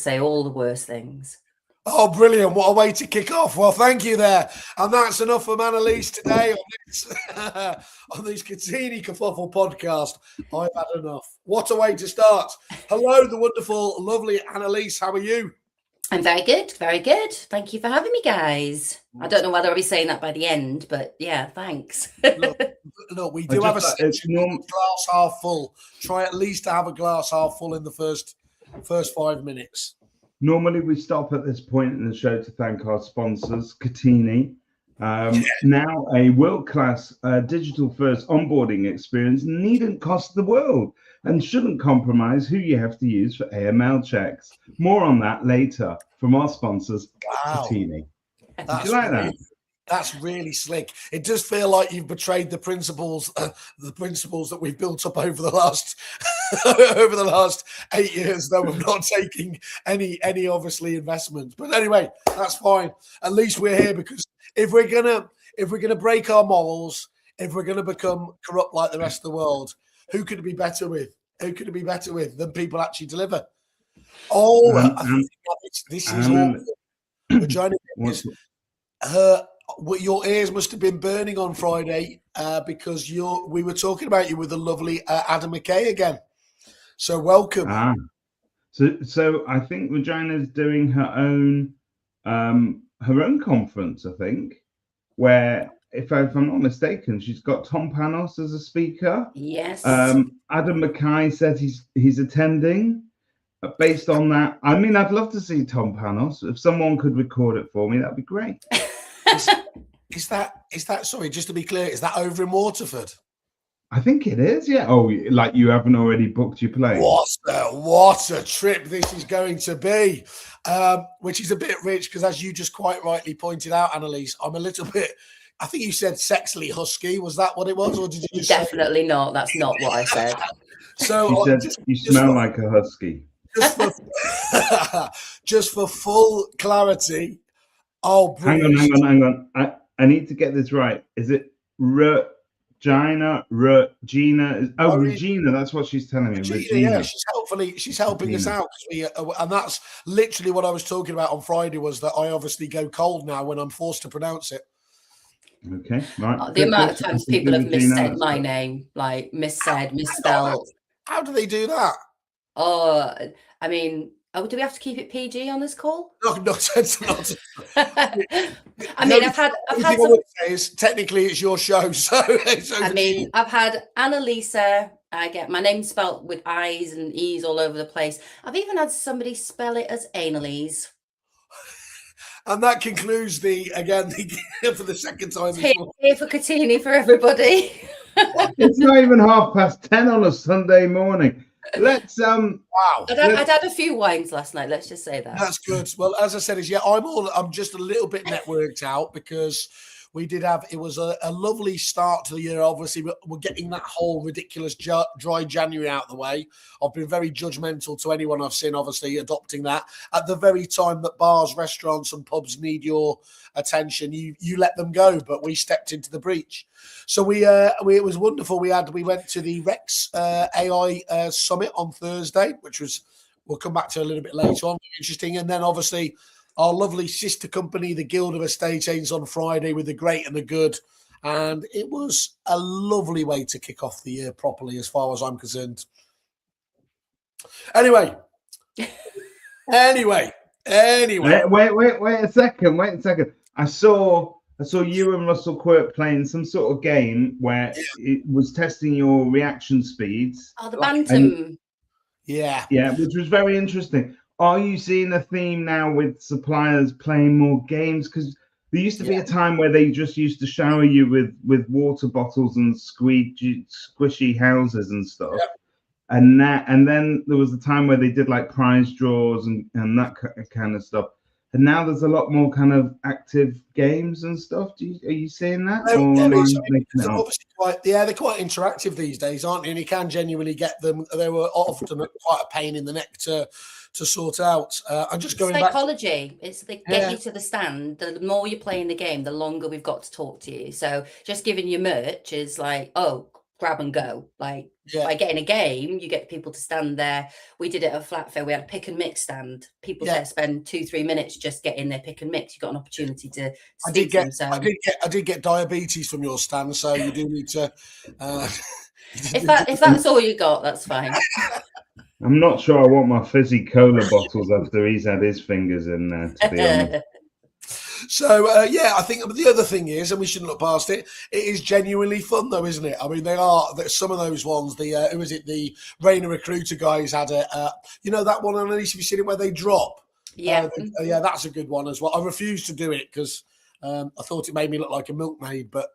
say all the worst things. Oh, brilliant. What a way to kick off. Well, thank you there. And that's enough from Annalese today on this Kotini Kerfuffle podcast. I've had enough. What a way to start. Hello, the wonderful, lovely Annalese. How are you? I'm very good. Very good. Thank you for having me, guys. I don't know whether I'll be saying that by the end, but yeah, thanks. Look, we do have a glass half full. Try at least to have a glass half full in the first 5 minutes. Normally, we stop at this point in the show to thank our sponsors, Kotini. Now a world-class digital-first onboarding experience needn't cost the world and shouldn't compromise who you have to use for AML checks. More on that later from our sponsors, Kotini. Did you like that? That's really slick. It does feel like you've betrayed the principles that we've built up over the last 8 years, though of not taking any obviously investments. But anyway, that's fine. At least we're here, because if we're gonna break our morals, if we're gonna become corrupt like the rest of the world, who could it be better with? Who could it be better with than people actually deliver? I think this is all. Vagina your ears must have been burning on Friday because we were talking about you with the lovely Adam McKay again. So welcome. So I think Vagina's doing her own conference, I think, where if I'm not mistaken, she's got Tom Panos as a speaker. Yes. Adam McKay said he's attending. Based on that, I mean, I'd love to see Tom Panos. If someone could record it for me, that'd be great. Is that sorry, just to be clear, is that over in Waterford? I think it is, yeah. Oh, like you haven't already booked your plane? What a trip this is going to be, which is a bit rich, because as you just quite rightly pointed out, Annalese, I'm a little bit, I think you said sexily husky. Was that what it was, or did you just Definitely say... not. That's not what I said. So you smell like a husky. Just for full clarity. Oh, hang on. I need to get this right. Is it Regina? Regina? Regina. That's what she's telling me. Regina. Yeah, she's helping us out. And that's literally what I was talking about on Friday, was that I obviously go cold now when I'm forced to pronounce it. Okay, right. The amount of times people have missaid my name, like misspelled. How do they do that? I mean, do we have to keep it PG on this call? No, not. I mean, I've had some... I would say is, technically it's your show, so I mean, I've had Annalese. I get my name spelt with I's and E's all over the place. I've even had somebody spell it as Annalese. And that concludes for the second time. Here for Kotini for everybody. It's not even 10:30 on a Sunday morning. Let's wow. I'd had a few wines last night. Let's just say that. That's good. Well, as I said, I'm just a little bit networked out, because it was a lovely start to the year. Obviously, we're getting that whole ridiculous dry January out of the way. I've been very judgmental to anyone I've seen, obviously, adopting that. At the very time that bars, restaurants and pubs need your attention, you let them go, but we stepped into the breach. So it was wonderful. We went to the Rex AI Summit on Thursday, which we'll come back to a little bit later on. Interesting. And then obviously our lovely sister company, the Guild of Estate Agents, on Friday with the great and the good. And it was a lovely way to kick off the year properly, as far as I'm concerned. Anyway. Wait a second. I saw you and Russell Quirk playing some sort of game where it was testing your reaction speeds. Oh, the Bantam. Yeah, which was very interesting. Are you seeing a theme now with suppliers playing more games? Because there used to be a time where they just used to shower you with water bottles and squishy houses and stuff. Yeah. And then there was a time where they did like prize draws and that kind of stuff. And now there's a lot more kind of active games and stuff. Are you seeing that? They're quite interactive these days, aren't they? And you can genuinely get them. They were often quite a pain in the neck to sort out. I'm just going psychology. Back it's the get you to the stand. The more you're playing the game, the longer we've got to talk to you. So just giving you merch is like, oh, grab and go. Like Yeah. by getting a game, you get people to stand there. We did it at Flat Fair. We had a pick and mix stand. People there spend 2-3 minutes just getting their pick and mix. You got an opportunity to speak to them. So I did get diabetes from your stand, so you do need to. If that's all you got, that's fine. I'm not sure I want my fizzy cola bottles after he's had his fingers in there, to be honest. So, I think the other thing is, and we shouldn't look past it, it is genuinely fun though, isn't it? I mean, some of those ones, who is it, the Rainer Recruiter guys had that one, Annalese, have you seen it where they drop? Yeah. That's a good one as well. I refused to do it because I thought it made me look like a milkmaid, but...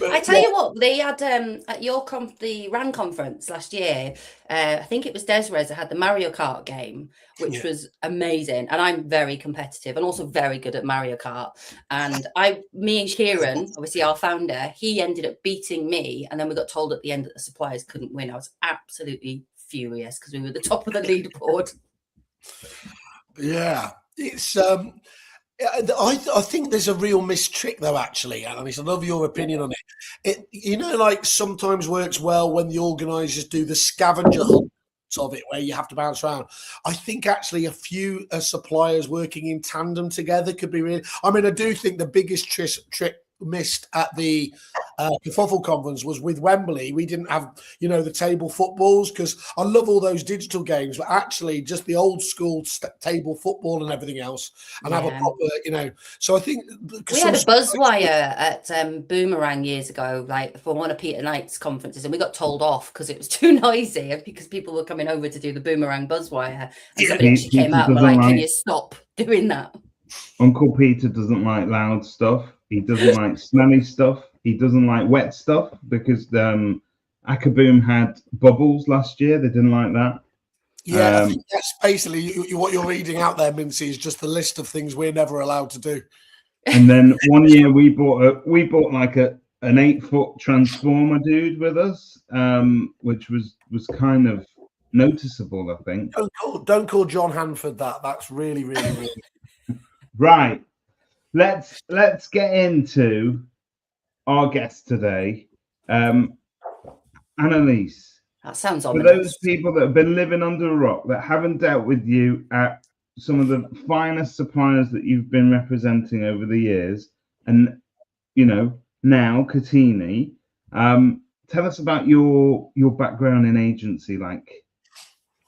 I tell you what, they had at your the RAN conference last year. I think it was Desiree that had the Mario Kart game, which was amazing. And I'm very competitive and also very good at Mario Kart. And me and Kieran, obviously our founder, he ended up beating me. And then we got told at the end that the suppliers couldn't win. I was absolutely furious because we were the top of the leaderboard. Yeah, it's. I think there's a real missed trick though, actually, Annalise. I love your opinion on it. Like sometimes works well when the organisers do the scavenger hunt of it, where you have to bounce around. I think actually a few suppliers working in tandem together could be really. I mean, I do think the biggest trick missed at the Kerfuffle conference was with Wembley. We didn't have, the table footballs, because I love all those digital games, but actually just the old school table football and everything else, and have a proper, So I think we had a buzz wire at Boomerang years ago, like for one of Peter Knight's conferences, and we got told off because it was too noisy, because people were coming over to do the Boomerang buzz wire, and somebody actually came out and were like, "Can you stop doing that?" Uncle Peter doesn't like loud stuff. He doesn't like smelly stuff. He doesn't like wet stuff, because Akaboom had bubbles last year. They didn't like that. Yeah, I think that's basically what you're reading out there, Mintz, is just the list of things we're never allowed to do. And then one year we bought like an 8-foot transformer dude with us, which was kind of noticeable, I think. Don't call John Hanford that. That's really, really, really right. Let's get into our guest today, Annalese. That sounds ominous. For those people that have been living under a rock, that haven't dealt with you at some of the finest suppliers that you've been representing over the years, and now Kotini, tell us about your background in agency. I guess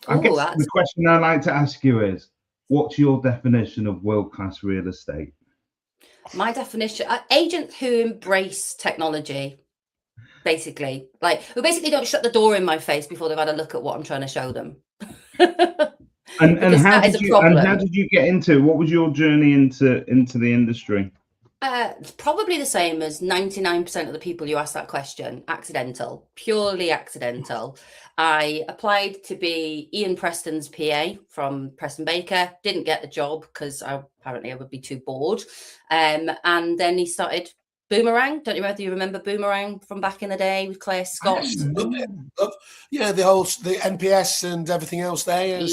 the question I like to ask you is, what's your definition of world-class real estate? My definition, agents who embrace technology, basically. Like, who basically don't shut the door in my face before they've had a look at what I'm trying to show them. and how did you get into, what was your journey into the industry? Probably the same as 99% of the people you ask that question. Accidental, purely accidental. I applied to be Ian Preston's PA from Preston Baker. Didn't get the job because apparently I would be too bored. And then he started Boomerang. Don't you whether you remember Boomerang from back in the day with Claire Scott? Yeah, the NPS and everything else there.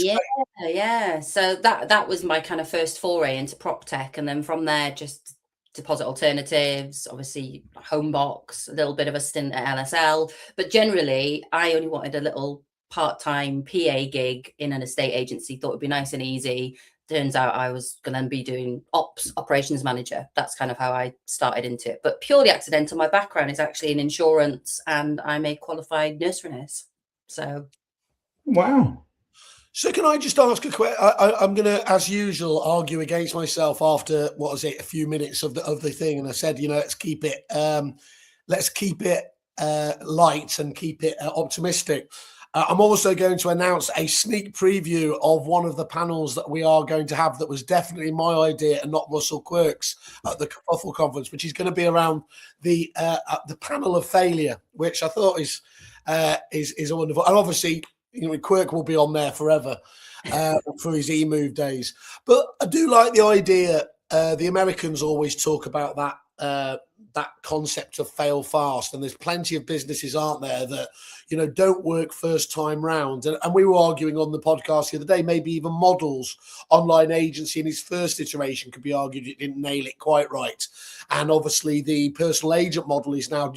Yeah. So that was my kind of first foray into prop tech, and then from there just deposit alternatives, obviously Homebox, a little bit of a stint at LSL, but generally I only wanted a little part-time PA gig in an estate agency. Thought it'd be nice and easy. Turns out I was going to be doing operations manager. That's kind of how I started into it, but purely accidental. My background is actually in insurance, and I'm a qualified nursery nurse. So, wow. So can I just ask a question? I'm going to, as usual, argue against myself after a few minutes of the thing, and I said, let's keep it light and keep it optimistic. I'm also going to announce a sneak preview of one of the panels that we are going to have that was definitely my idea and not Russell Quirk's at the Kerfuffle conference, which is going to be around the panel of failure, which I thought is a wonderful, and obviously. Quirk will be on there forever for his e-move days. But I do like the idea. The Americans always talk about that concept of fail fast, and there's plenty of businesses, aren't there, that don't work first time round. And we were arguing on the podcast the other day, maybe even Models online agency in his first iteration could be argued it didn't nail it quite right. And obviously the personal agent model is now,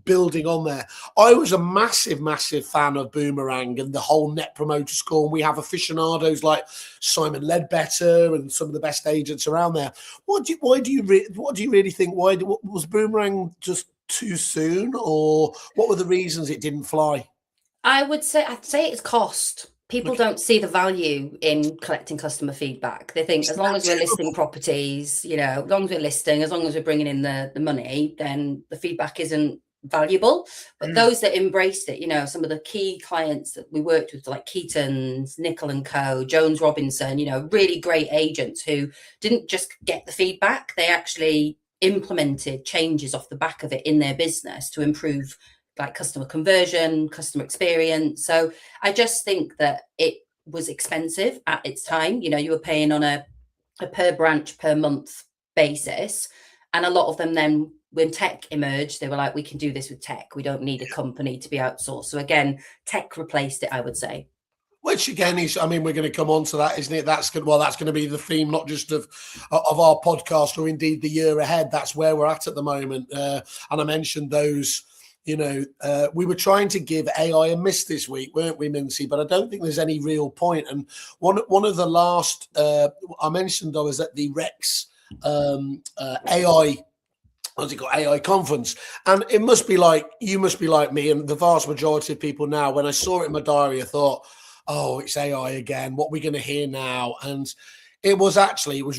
building on there. I was a massive, massive fan of Boomerang and the whole net promoter score. And we have aficionados like Simon Ledbetter and some of the best agents around there. What do you really think? Why was Boomerang just too soon, or what were the reasons it didn't fly? I'd say it's cost. People don't see the value in collecting customer feedback. They think as long as we're listing properties, as long as we're listing, as long as we're bringing in the money, then the feedback isn't valuable. But those that embraced it, some of the key clients that we worked with, like Keaton's, Nicol and Co, Jones Robinson, really great agents who didn't just get the feedback, they actually implemented changes off the back of it in their business to improve like customer conversion, customer experience. So I just think that it was expensive at its time. You were paying on a per branch per month basis. And a lot of them then, when tech emerged, they were like, we can do this with tech. We don't need a company to be outsourced. So again, tech replaced it, I would say. Which again is, we're going to come on to that, isn't it? That's good. Well, that's going to be the theme, not just of our podcast or indeed the year ahead. That's where we're at the moment. And I mentioned those, we were trying to give AI a miss this week, weren't we, Mintzy? But I don't think there's any real point. And one of the last I mentioned, I was at the Rex AI. What's it called? AI conference. And it must be like, you must be like me and the vast majority of people now. When I saw it in my diary, I thought, oh, it's AI again. What are we going to hear now? And it was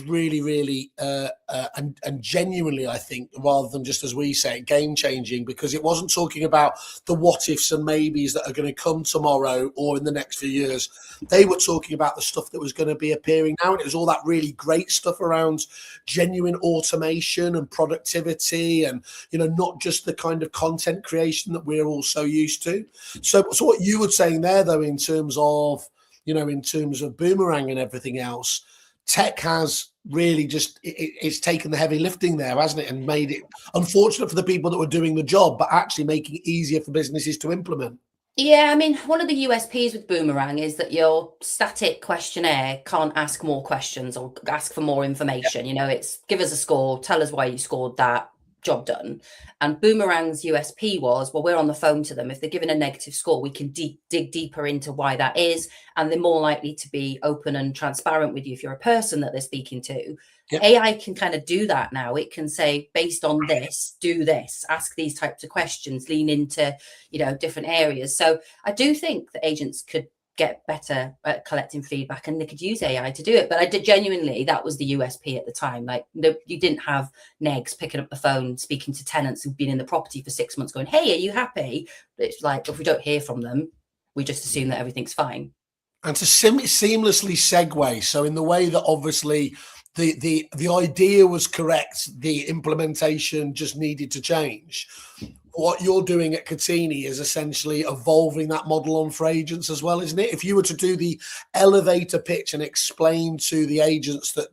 really, really, and genuinely, I think, rather than just as we say, game changing, because it wasn't talking about the what ifs and maybes that are going to come tomorrow or in the next few years. They were talking about the stuff that was going to be appearing now. And it was all that really great stuff around genuine automation and productivity and, not just the kind of content creation that we're all so used to. So what you were saying there, though, in terms of Boomerang and everything else, tech has really it's taken the heavy lifting there, hasn't it? And made it unfortunate for the people that were doing the job, but actually making it easier for businesses to implement. Yeah, one of the USPs with Boomerang is that your static questionnaire can't ask more questions or ask for more information. It's give us a score, tell us why you scored that, job done. And Boomerang's USP was, well, we're on the phone to them. If they're given a negative score, we can dig deeper into why that is. And they're more likely to be open and transparent with you if you're a person that they're speaking to. Yep. AI can kind of do that now. It can say, based on this, do this, ask these types of questions, lean into, different areas. So I do think that agents could get better at collecting feedback and they could use AI to do it. But I did genuinely, that was the USP at the time. Like you didn't have negs picking up the phone, speaking to tenants who've been in the property for 6 months going, hey, are you happy? It's like, if we don't hear from them, we just assume that everything's fine. And to seamlessly segue. So in the way that obviously the idea was correct, the implementation just needed to change. What you're doing at Kotini is essentially evolving that model on for agents as well, isn't it? If you were to do the elevator pitch and explain to the agents that,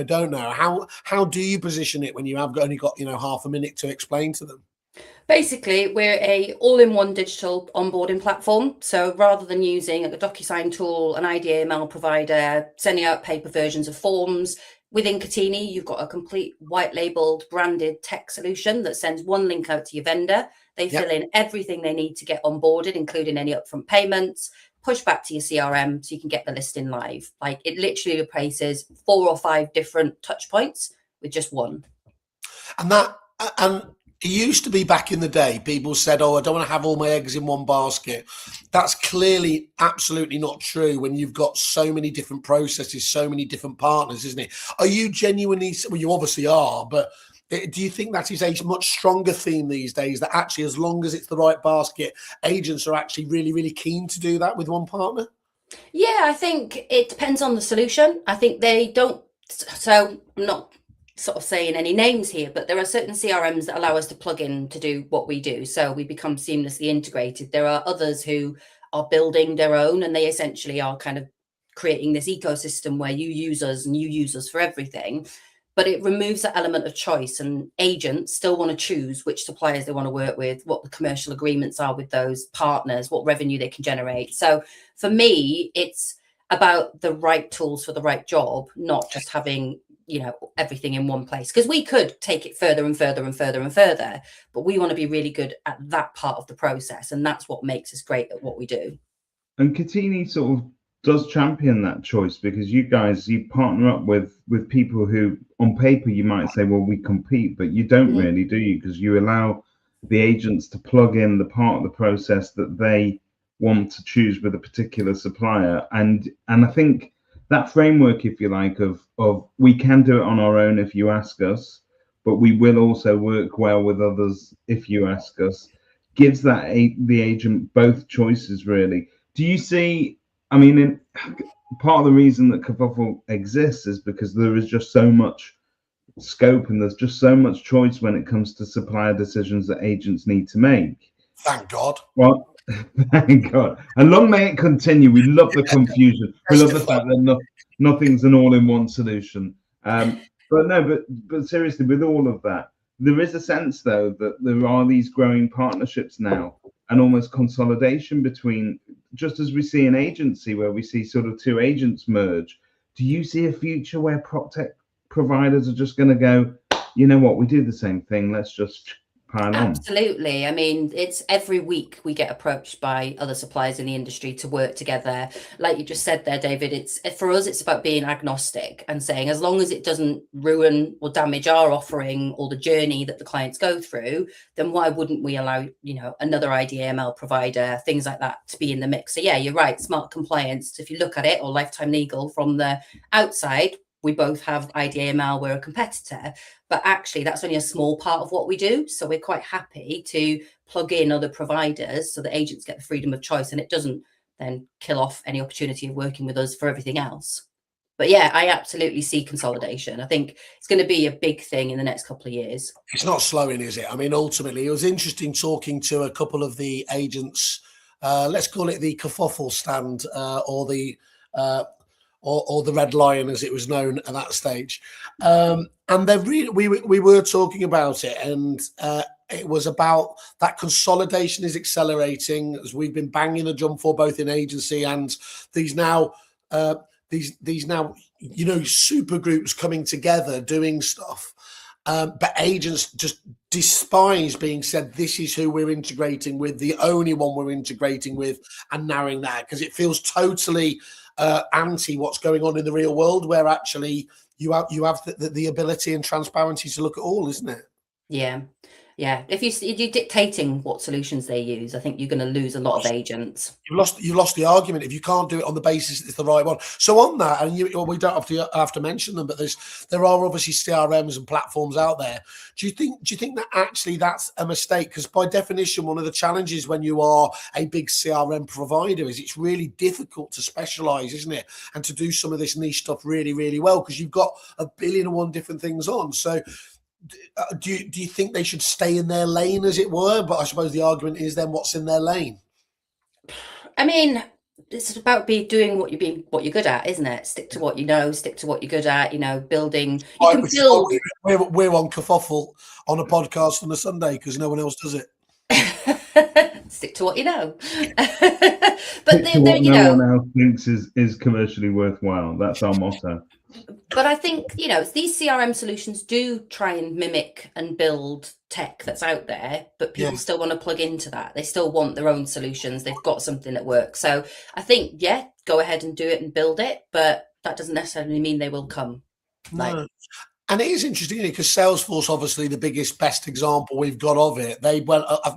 don't know, how do you position it when you have only got, half a minute to explain to them? Basically, we're a all-in-one digital onboarding platform. So rather than using a DocuSign tool, an IDML provider, sending out paper versions of forms, within Kotini, you've got a complete white labeled branded tech solution that sends one link out to your vendor. They fill in everything they need to get onboarded, including any upfront payments, push back to your CRM so you can get the listing live. Like it literally replaces 4 or 5 different touch points with just one. And it used to be back in the day, people said, oh, I don't want to have all my eggs in one basket. That's clearly absolutely not true when you've got so many different processes, so many different partners, isn't it? Are you genuinely, well, you obviously are, but do you think that is a much stronger theme these days, that actually as long as it's the right basket, agents are actually really, really keen to do that with one partner? Yeah, I think it depends on the solution. I think they don't, so I'm not sort of saying any names here, but there are certain CRMs that allow us to plug in to do what we do. So we become seamlessly integrated. There are others who are building their own and they essentially are kind of creating this ecosystem where you use us and you use us for everything. but it removes that element of choice, and agents still want to choose which suppliers they want to work with, what the commercial agreements are with those partners, what revenue they can generate. So for me, it's about the right tools for the right job, not just having, you know, everything in one place, because we could take it further and further and further and further, but we want to be really good at that part of the process, and that's what makes us great at what we do. And Kotini sort of does champion that choice, because you guys, you partner up with people who on paper you might say, well, we compete, but you don't really, do you? Because you allow the agents to plug in the part of the process that they want to choose with a particular supplier. And I think that framework, if you like, of we can do it on our own if you ask us, but we will also work well with others if you ask us, gives that the agent both choices, really. Do you see, I mean, part of the reason that Kerfuffle exists is because there is just so much scope and there's just so much choice when it comes to supplier decisions that agents need to make. Thank God. Well, thank God. And long may it continue. We love the confusion. We love the fact that nothing's an all-in-one solution. But seriously, with all of that, there is a sense, though, that there are these growing partnerships now and almost consolidation between, just as we see an agency where we see sort of two agents merge. Do you see a future where prop tech providers are just going to go, you know what, we do the same thing, let's just pile on? Absolutely. I mean, it's every week we get approached by other suppliers in the industry to work together. Like you just said there, David, it's for us, it's about being agnostic and saying, as long as it doesn't ruin or damage our offering or the journey that the clients go through, then why wouldn't we allow, you know, another IDAML provider, things like that, to be in the mix? So yeah, you're right, smart compliance, if you look at it, or lifetime legal from the outside, we both have IDAML, we're a competitor, but actually that's only a small part of what we do. So we're quite happy to plug in other providers so that agents get the freedom of choice and it doesn't then kill off any opportunity of working with us for everything else. But yeah, I absolutely see consolidation. I think it's going to be a big thing in the next couple of years. It's not slowing, is it? I mean, ultimately, it was interesting talking to a couple of the agents, let's call it the Kerfuffle stand or the Red Lion, as it was known at that stage. And we were talking about it, and it was about that consolidation is accelerating, as we've been banging the drum for, both in agency and these now, you know, super groups coming together doing stuff. But agents just despise being said, this is who we're integrating with, the only one we're integrating with, and narrowing that, because it feels totally anti what's going on in the real world, where actually you have the ability and transparency to look at all, isn't it? Yeah. If you're dictating what solutions they use, I think you're going to lose a lot of agents. You lost the argument if you can't do it on the basis it's the right one. So on that, and we don't have to mention them, but there are obviously CRMs and platforms out there. Do you think that actually that's a mistake? Because by definition, one of the challenges when you are a big CRM provider is it's really difficult to specialize, isn't it? And to do some of this niche stuff really, really well, because you've got 1,000,000,001 different things on. So do you think they should stay in their lane, as it were? But I suppose the argument is then, what's in their lane? I mean, it's about doing what you're good at, isn't it? Stick to what you know, stick to what you're good at. You know, building. You can build. We're on Kerfuffle on a podcast on a Sunday because no one else does it. Stick to what you know. But no one else thinks is commercially worthwhile. That's our motto. But I think, you know, these CRM solutions do try and mimic and build tech that's out there, but people still want to plug into that. They still want their own solutions. They've got something that works. So I think, go ahead and do it and build it, but that doesn't necessarily mean they will come. No. And it is interesting because Salesforce, obviously the best example we've got of it.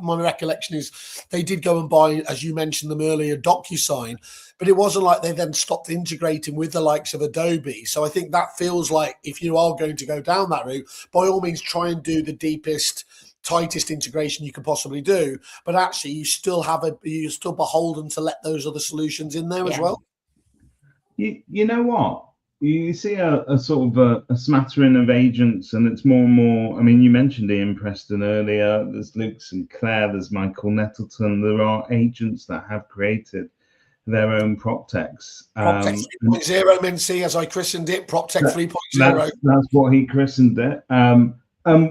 My recollection is they did go and buy, as you mentioned them earlier, DocuSign, but it wasn't like they then stopped integrating with the likes of Adobe. So I think that feels like if you are going to go down that route, by all means, try and do the deepest, tightest integration you can possibly do. But actually, you're still beholden to let those other solutions in there as well. You know what? You see a sort of a smattering of agents, and it's more and more. I mean, you mentioned Ian Preston earlier. There's Luke Sinclair. There's Michael Nettleton. There are agents that have created their own prop techs. PropTech 3.0, Mintz, as I christened it, PropTech 3.0. That's what he christened it.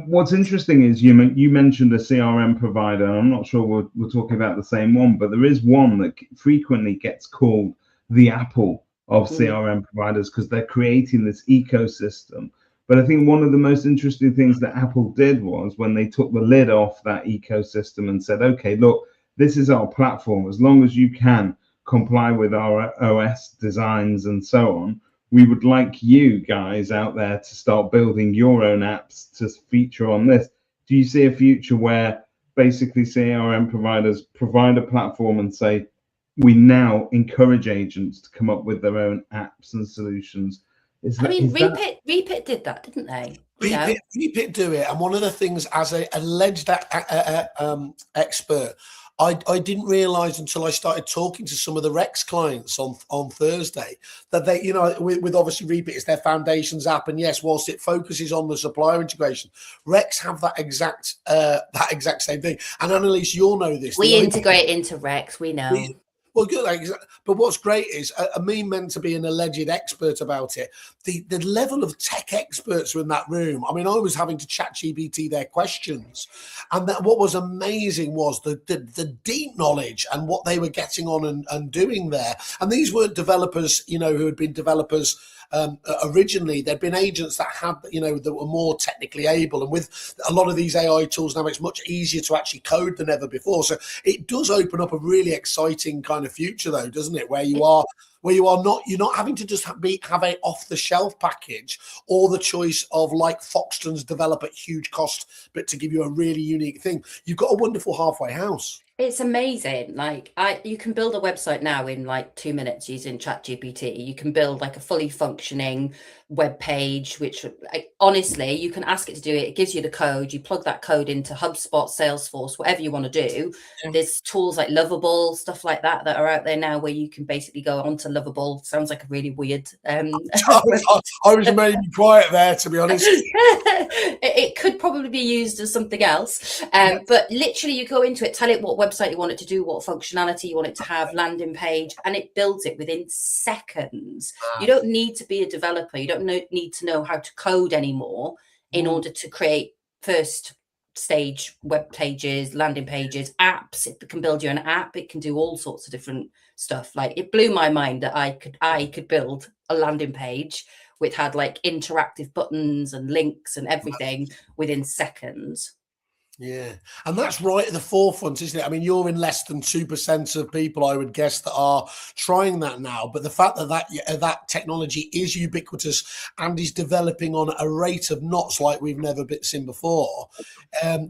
What's interesting is you mentioned a CRM provider. I'm not sure we're talking about the same one, but there is one that frequently gets called the Apple of CRM providers because they're creating this ecosystem. But I think one of the most interesting things that Apple did was when they took the lid off that ecosystem and said, okay, look, this is our platform. As long as you can comply with our OS designs and so on, we would like you guys out there to start building your own apps to feature on this. Do you see a future where basically CRM providers provide a platform and say, we now encourage agents to come up with their own apps and solutions? Repit did that, didn't they? Repit do it. And one of the things, as an alleged expert, I didn't realize until I started talking to some of the Rex clients on Thursday that they, with obviously Repit, it's their foundations app. And yes, whilst it focuses on the supplier integration, Rex have that exact same thing. And Annalese, you'll know this. We integrate into Rex, we know. Well, good. But what's great is, me meant to be an alleged expert about it. The level of tech experts were in that room. I mean, I was having to chat GPT their questions. And what was amazing was the deep knowledge and what they were getting on and doing there. And these weren't developers, who had been developers originally. There'd been agents that had, that were more technically able, and with a lot of these AI tools now, it's much easier to actually code than ever before. So it does open up a really exciting kind of future, though, doesn't it? Where you're not having to just have a off the shelf package or the choice of like Foxtons develop at huge cost, but to give you a really unique thing. You've got a wonderful halfway house. It's amazing. Like you can build a website now in like 2 minutes using ChatGPT. You can build like a fully functioning web page, which honestly, you can ask it to do it. It gives you the code. You plug that code into HubSpot, Salesforce, whatever you want to do. Yeah. There's tools like Lovable, stuff like that are out there now where you can basically go onto Lovable. Sounds like a really weird. I was mainly quiet there, to be honest. It could probably be used as something else. But literally you go into it, tell it what website you want it to do, what functionality you want it to have, landing page, and it builds it within seconds. Wow. You don't need to be a developer. You don't need to know how to code anymore in order to create first stage web pages, landing pages, apps. It can build you an app. It can do all sorts of different stuff. Like, it blew my mind that I could build a landing page which had like interactive buttons and links and everything within seconds. Yeah, and that's right at the forefront, isn't it? I mean, you're in less than 2% of people, I would guess, that are trying that now. But the fact that technology is ubiquitous and is developing on a rate of knots like we've never seen before,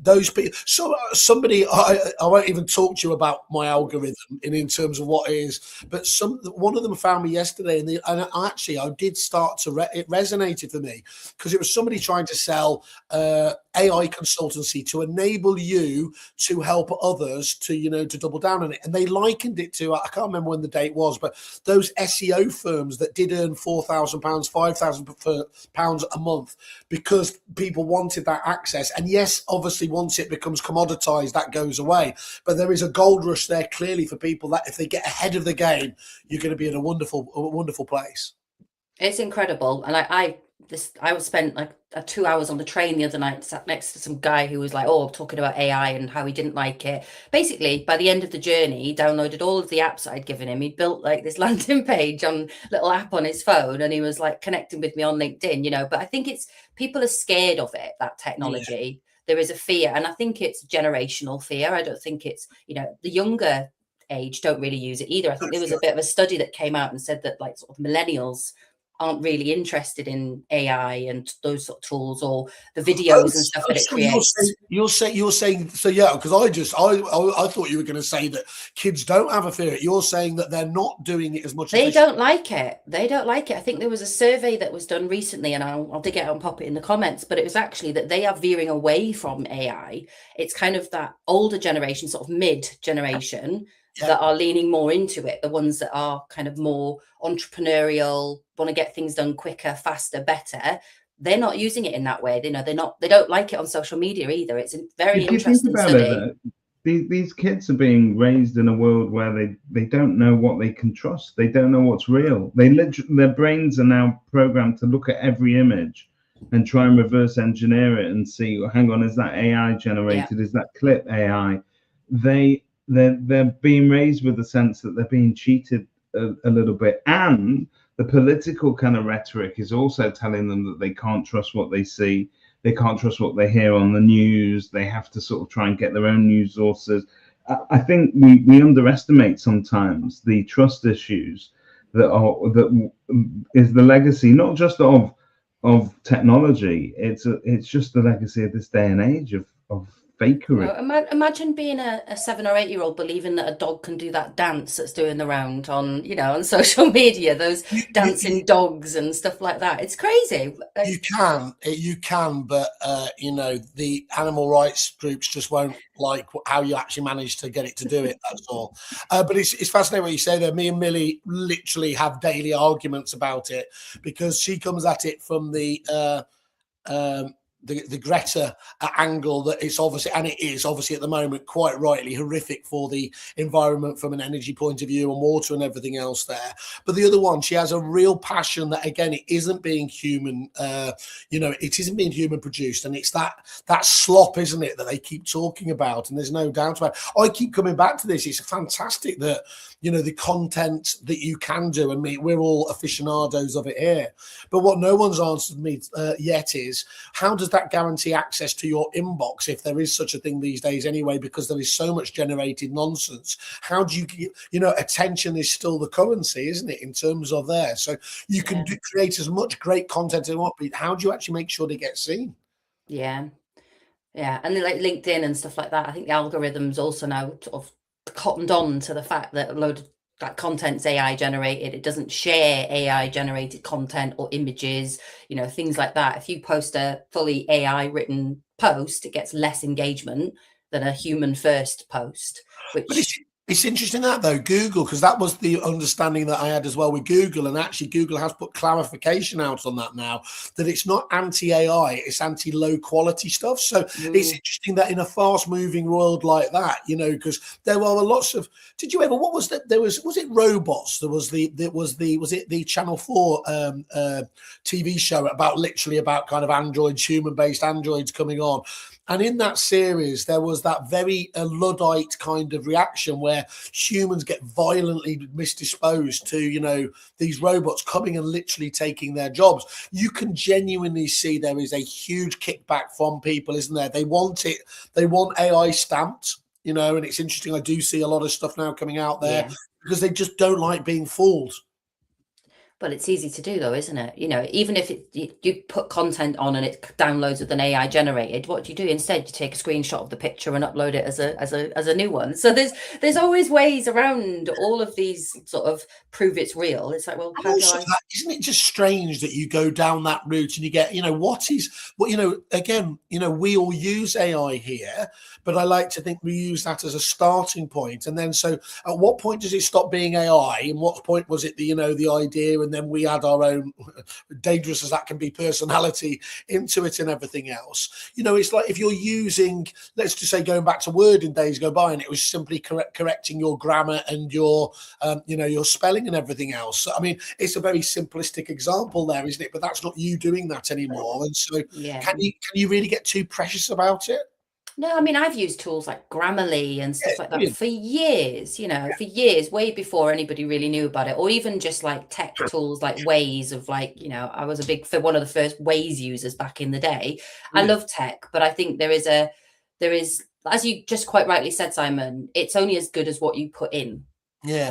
those people. So somebody, I won't even talk to you about my algorithm in terms of what it is, but one of them found me yesterday, and I did start to it resonated for me because it was somebody trying to sell AI consultancy to enable you to help others to double down on it. And they likened it to, I can't remember when the date was, but those SEO firms that did earn £4,000, £5,000 a month because people wanted that access. And yes, obviously, once it becomes commoditized, that goes away. But there is a gold rush there clearly for people that if they get ahead of the game, you're going to be in a wonderful place. It's incredible. And I spent like 2 hours on the train the other night, sat next to some guy who was like, talking about AI and how he didn't like it. Basically, by the end of the journey, he downloaded all of the apps I'd given him. He built like this landing page on little app on his phone, and he was like connecting with me on LinkedIn, but I think people are scared of it, that technology. Yeah. There is a fear, and I think it's generational fear. I don't think it's, the younger age don't really use it either. I think there was a bit of a study that came out and said that like sort of millennials aren't really interested in AI and those sort of tools or the videos and stuff that it creates. You're saying so, yeah, because I thought you were going to say that kids don't have a fear. You're saying that they're not doing it as much. They don't like it. They don't like it. I think there was a survey that was done recently, and I'll dig it out and pop it in the comments, but it was actually that they are veering away from AI. It's kind of that older generation, sort of mid generation, that are leaning more into it, the ones that are kind of more entrepreneurial, want to get things done quicker, faster, better. They're not using it in that way. They don't like it on social media either. It's a very interesting study. these kids are being raised in a world where they don't know what they can trust. They don't know what's real. Their brains are now programmed to look at every image and try and reverse engineer it and see, well, hang on, is that AI generated? Is that clip AI? They're being raised with the sense that they're being cheated a little bit, and the political kind of rhetoric is also telling them that they can't trust what they see. They can't trust what they hear on the news. They have to sort of try and get their own news sources. I think we underestimate sometimes the trust issues that is the legacy, not just of technology. It's just the legacy of this day and age of fakery. Well, imagine being a 7 or 8-year-old believing that a dog can do that dance that's doing the round on social media, those dancing dogs and stuff like that. It's crazy. You can, but the animal rights groups just won't like how you actually manage to get it to do it. That's all. But it's fascinating what you say there. Me and Millie literally have daily arguments about it because she comes at it from the Greta angle that it's obviously, and it is obviously at the moment quite rightly horrific for the environment from an energy point of view and water and everything else there. But the other one, she has a real passion that, again, it isn't being human, it isn't being human produced. And it's that slop, isn't it, that they keep talking about. And there's no doubt about it. I keep coming back to this. It's fantastic that, the content that you can do. And we're all aficionados of it here. But what no one's answered me yet is, how does that guarantee access to your inbox if there is such a thing these days anyway, because there is so much generated nonsense? How do you attention is still the currency, isn't it, in terms of there? So you can create as much great content as you want, but how do you actually make sure they get seen? Yeah. And like LinkedIn and stuff like that, I think the algorithms also now sort of cottoned on to the fact that a load of that content's AI generated. It doesn't share AI generated content or images, things like that. If you post a fully AI written post, it gets less engagement than a human first post. But it's interesting that though, Google, because that was the understanding that I had as well with Google, and actually Google has put clarification out on that now, that it's not anti-AI, it's anti-low quality stuff. So it's interesting that in a fast moving world like that, because there were lots of, what was that? Was it robots? Was it the Channel 4 TV show about kind of androids, human-based androids coming on? And in that series, there was that very Luddite kind of reaction where humans get violently misdisposed to, these robots coming and literally taking their jobs. You can genuinely see there is a huge kickback from people, isn't there? They want it. They want AI stamped, and it's interesting. I do see a lot of stuff now coming out there because they just don't like being fooled. But it's easy to do though, isn't it? Even if you put content on and it downloads with an AI generated, what do you do instead? You take a screenshot of the picture and upload it as a new one. So there's always ways around all of these sort of prove it's real. It's like, well, isn't it just strange that you go down that route and you get, we all use AI here, but I like to think we use that as a starting point. And then, so at what point does it stop being AI? And what point was it the idea? And then we add our own, dangerous as that can be, personality into it and everything else. It's like if you're using, let's just say, going back to Word in days go by, and it was simply correcting your grammar and your spelling and everything else. So, it's a very simplistic example there, isn't it? But that's not you doing that anymore. And so can you really get too precious about it? No, I've used tools like Grammarly and stuff like that for years, for years, way before anybody really knew about it, or even just like tech tools like Waze I was one of the first Waze users back in the day. I love tech, but I think there is, as you just quite rightly said, Simon, it's only as good as what you put in,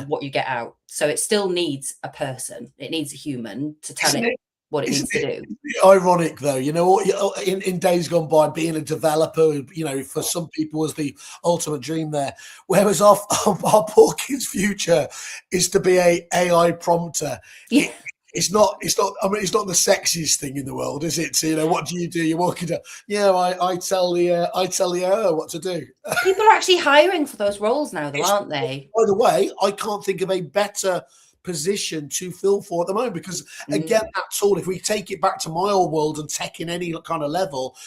what you get out. So it still needs a person. It needs a human to tell it what it needs to do. Ironic though, in days gone by, being a developer, for some people was the ultimate dream there. Whereas our poor kids' future is to be a AI prompter. Yeah. It's not it's not the sexiest thing in the world, is it? So, what do? You walk into, I tell the AI what to do. People are actually hiring for those roles now though, aren't they? By the way, I can't think of a better position to fill for at the moment, because again, that's all. If we take it back to my old world and tech in any kind of level,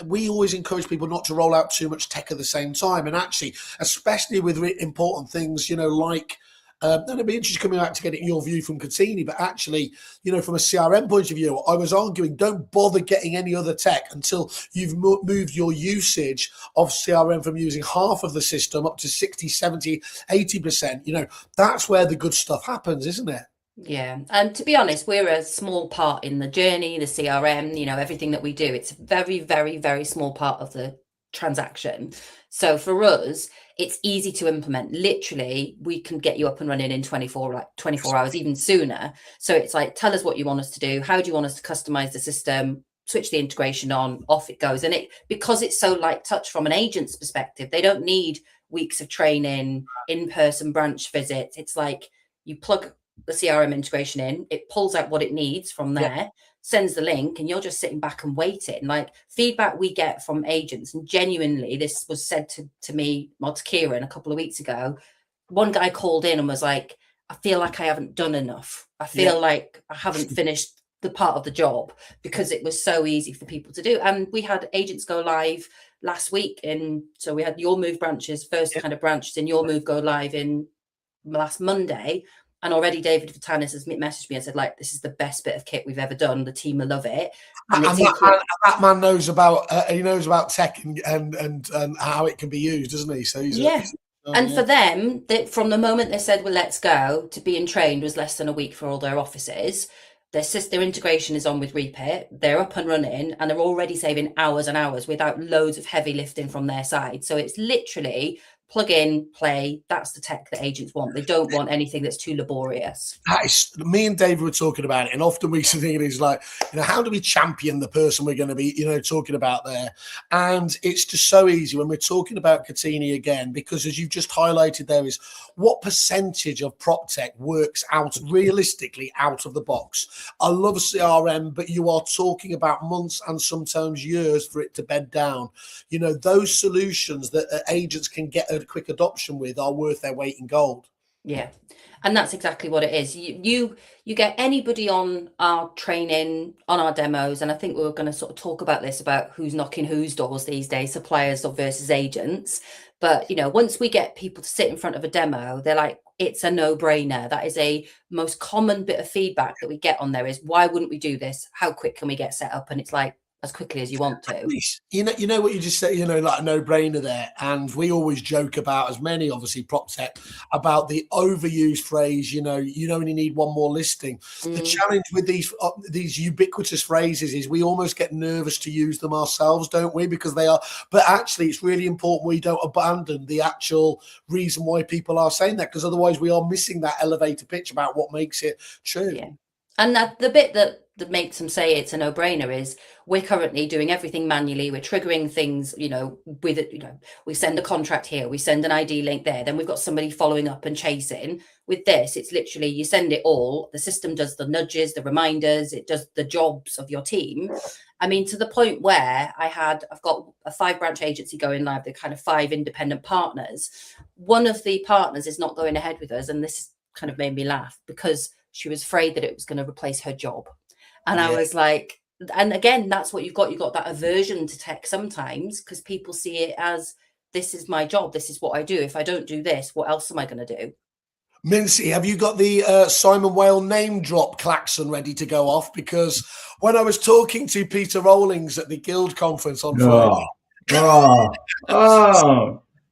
we always encourage people not to roll out too much tech at the same time. And actually, especially with important things, like, and it'd be interesting coming out to get your view from Kotini, but actually, from a CRM point of view, I was arguing don't bother getting any other tech until you've moved your usage of CRM from using half of the system up to 60, 70, 80%. That's where the good stuff happens, isn't it? Yeah. And to be honest, we're a small part in the journey, the CRM, everything that we do. It's a very, very, very small part of the transaction. So for us, it's easy to implement. Literally, we can get you up and running in 24 hours, even sooner. So it's like, tell us what you want us to do. How do you want us to customize the system? Switch the integration on, off it goes. And because it's so light touch from an agent's perspective, they don't need weeks of training, in-person branch visits. It's like you plug the CRM integration in, it pulls out what it needs from there, sends the link, and you're just sitting back and waiting. Like, feedback we get from agents, and genuinely this was said to me, or to Kieran, a couple of weeks ago. One guy called in and was like, I feel like I haven't done enough. I feel like I haven't finished the part of the job, because it was so easy for people to do. And we had agents go live last week, and so we had Your Move branches, first kind of branches in Your Move go live in last Monday. And already David Vitanis has messaged me and said, like, this is the best bit of kit we've ever done. The team will love it. And that man knows about tech and how it can be used, doesn't he? So for them, from the moment they said, well, let's go, to being trained was less than a week for all their offices. Their integration is on with Repeat. They're up and running, and they're already saving hours and hours without loads of heavy lifting from their side. So it's literally plug in, play. That's the tech that agents want. They don't want anything that's too laborious. Me and David were talking about it, and often we think it is like, how do we champion the person we're going to be, talking about there? And it's just so easy when we're talking about Kotini again, because as you've just highlighted, there is what percentage of prop tech works out realistically out of the box. I love CRM, but you are talking about months and sometimes years for it to bed down. Those solutions that agents can get a quick adoption with are worth their weight in gold. Yeah, and that's exactly what it is. You get anybody on our training, on our demos, and I think we were going to sort of talk about this, about who's knocking whose doors these days, suppliers versus agents. But once we get people to sit in front of a demo, they're like, it's a no-brainer. That is a most common bit of feedback that we get on there is, why wouldn't we do this? How quick can we get set up? And it's like, as quickly as you want to. You know what you just said, like a no-brainer there. And we always joke about, as many obviously prop tech, about the overused phrase, you only need one more listing. The challenge with these ubiquitous phrases is we almost get nervous to use them ourselves, don't we? Because they are, but actually it's really important we don't abandon the actual reason why people are saying that, because otherwise we are missing that elevator pitch about what makes it true. Yeah. And the bit that makes them say it's a no-brainer is, we're currently doing everything manually. We're triggering things, with it. We send a contract here, we send an ID link there, then we've got somebody following up and chasing. With this, it's literally, you send it all. The system does the nudges, the reminders, it does the jobs of your team. I mean, to the point where I've got a 5-branch agency going live. They're kind of 5 independent partners. One of the partners is not going ahead with us, and this kind of made me laugh, because she was afraid that it was going to replace her job. And I was like, and again, that's what you've got that aversion to tech sometimes, because people see it as, this is my job, this is what I do. If I don't do this, what else am I going to do? Mincy, have you got the Simon Whale name drop klaxon ready to go off? Because when I was talking to Peter Rawlings at the Guild conference on Friday,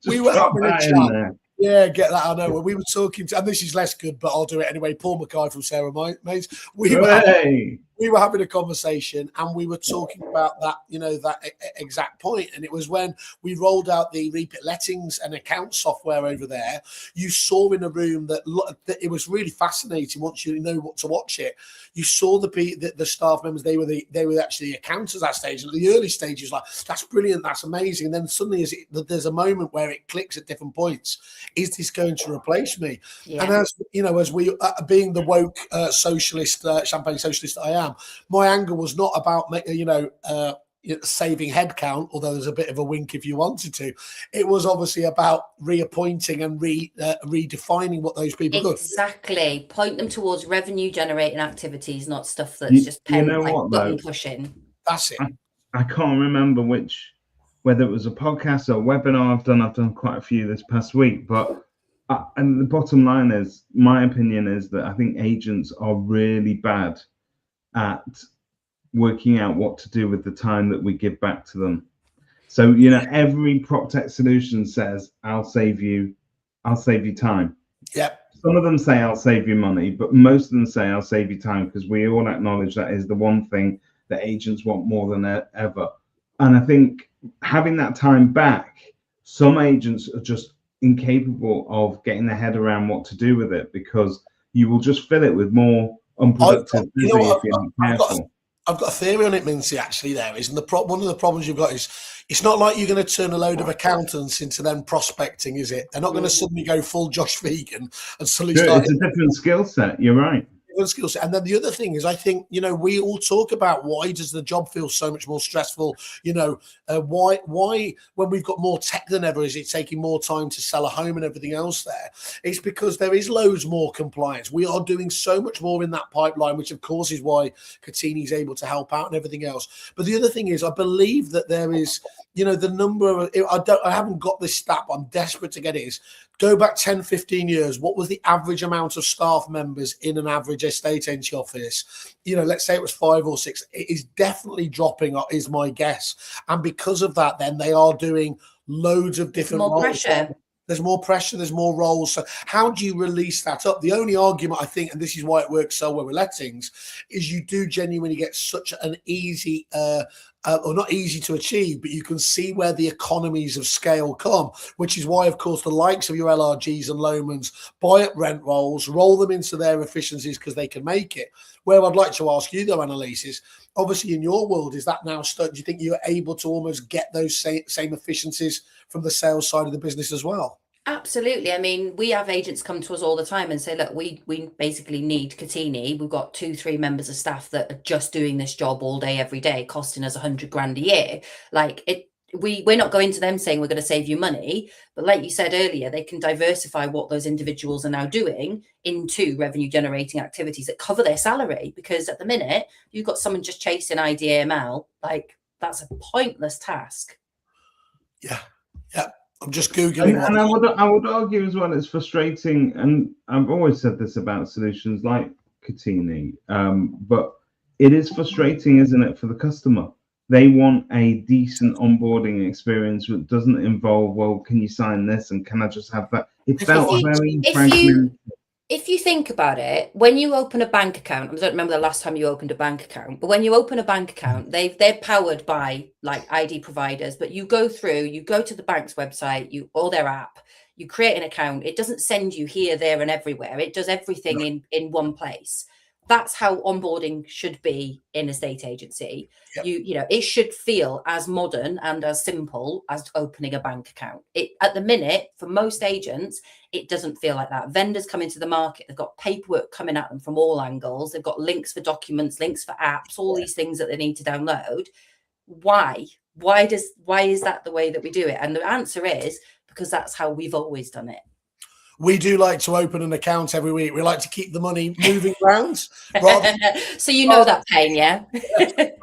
we were having a chat. Yeah, get that. I know. When we were talking to, and this is less good, but I'll do it anyway. Paul Mackay from Sarah Mays. We were having a conversation, and we were talking about that, that exact point. And it was when we rolled out the Repeat lettings and account software over there. You saw in a room that it was really fascinating. Once you know what to watch it, you saw the staff members. They were actually the accountants at that stage. At the early stages, like, that's brilliant, that's amazing. And then suddenly, there's a moment where it clicks at different points. Is this going to replace me? Yeah. And as we being the woke socialist, champagne socialist I am, my anger was not about saving headcount, although there's a bit of a wink if you wanted to. It was obviously about reappointing and redefining what those people do. Exactly. Point them towards revenue generating activities, not stuff that's just button pushing. That's it. I can't remember whether it was a podcast or a webinar I've done quite a few this past week, but and the bottom line is, my opinion is that I think agents are really bad at working out what to do with the time that we give back to them. So, every prop tech solution says, I'll save you time. Yep. Some of them say I'll save you money, but most of them say I'll save you time, because we all acknowledge that is the one thing that agents want more than ever. And I think having that time back, some agents are just incapable of getting their head around what to do with it, because you will just fill it with more unproductive busy if you're not careful. I've got a theory on it, Mintzy, actually, there is. And one of the problems you've got is it's not like you're going to turn a load of accountants into them prospecting, is it? They're not going to suddenly go full Josh Vegan and suddenly start. It's a different skill set. You're right. Skill set. And then the other thing is, I think, we all talk about why does the job feel so much more stressful? Why when we've got more tech than ever, is it taking more time to sell a home and everything else there? It's because there is loads more compliance. We are doing so much more in that pipeline, which of course is why Kotini is able to help out and everything else. But the other thing is, I believe that there is, the number of, I haven't got this stat, but I'm desperate to get it, is go back 10, 15 years. What was the average amount of staff members in an average estate agency office? Let's say it was 5 or 6. It is definitely dropping, is my guess. And because of that, then they are doing loads of different roles. Pressure. There's more pressure, there's more roles. So how do you release that up? The only argument, I think, and this is why it works so well with lettings, is you do genuinely get such an easy, or not easy to achieve, but you can see where the economies of scale come, which is why, of course, the likes of your LRGs and Lomans buy up rent rolls, roll them into their efficiencies because they can make it. Where I'd like to ask you, though, Annalese, is obviously in your world, is that now do you think you're able to almost get those same efficiencies from the sales side of the business as well? Absolutely. I mean, we have agents come to us all the time and say, look, we basically need Kotini. We've got 2-3 members of staff that are just doing this job all day, every day, costing us $100,000 a year. We're not going to them saying we're going to save you money, but like you said earlier, they can diversify what those individuals are now doing into revenue generating activities that cover their salary. Because at the minute, you've got someone just chasing IDAML, that's a pointless task. Yeah. I'm just Googling. And I would argue as well, it's frustrating. And I've always said this about solutions like Kotini, but it is frustrating, isn't it, for the customer? They want a decent onboarding experience that doesn't involve, well, can you sign this and can I just have that? It felt very fragmented. If you think about it, when you open a bank account, I don't remember the last time you opened a bank account, but when you open a bank account, they're powered by ID providers, but you go to the bank's website, or their app, you create an account. It doesn't send you here, there, and everywhere. It does everything in one place. That's how onboarding should be in a estate agency. Yep. It should feel as modern and as simple as opening a bank account. At the minute, for most agents, it doesn't feel like that. Vendors come into the market, they've got paperwork coming at them from all angles. They've got links for documents, links for apps, all these things that they need to download. Why? Why is that the way that we do it? And the answer is because that's how we've always done it. We do like to open an account every week. We like to keep the money moving around. So that pain, yeah?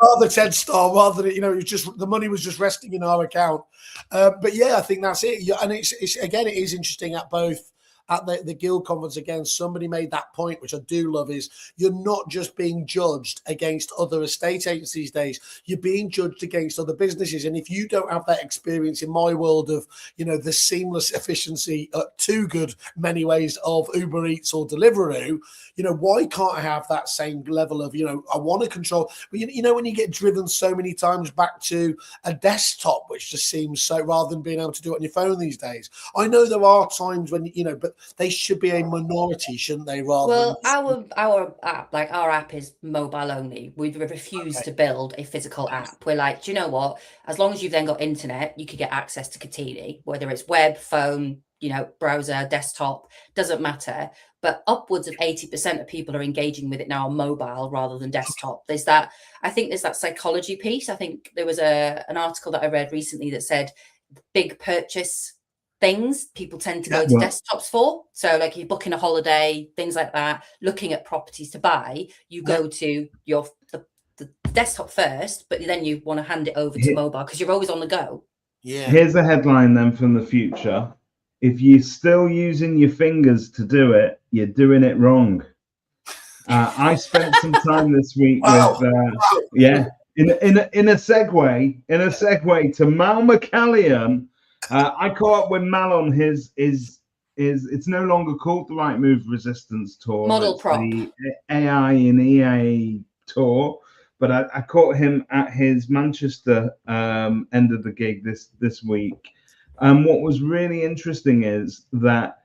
Rather Ted Star, rather than, it was just the money was just resting in our account. But yeah, I think that's it. And it's again, it is interesting at both. At the Guild conference, again, somebody made that point, which I do love, is you're not just being judged against other estate agents these days. You're being judged against other businesses. And if you don't have that experience in my world of, the seamless efficiency, too good many ways of Uber Eats or Deliveroo, why can't I have that same level of, I want to control. But, when you get driven so many times back to a desktop, which just seems so, rather than being able to do it on your phone these days. I know there are times when, but they should be a minority, shouldn't they? Our app is mobile only. We've refused to build a physical app. We're like, do you know what? As long as you've then got internet, you could get access to Kotini, whether it's web, phone, browser, desktop, doesn't matter. But upwards of 80% of people are engaging with it now on mobile rather than desktop. I think there's that psychology piece. I think there was an article that I read recently that said big purchase things people tend to go to desktops for. So like you're booking a holiday, things like that, looking at properties to buy, you go to the desktop first, but then you want to hand it over to mobile because you're always on the go. Yeah. Here's a headline then from the future. If you're still using your fingers to do it, you're doing it wrong. I spent some time this week with in a segue to Mal McCallion. I caught up with Mal on his it's no longer called the Right Move Resistance Tour. Model Prop. The AI and EA tour. But I caught him at his Manchester end of the gig this week. And what was really interesting is that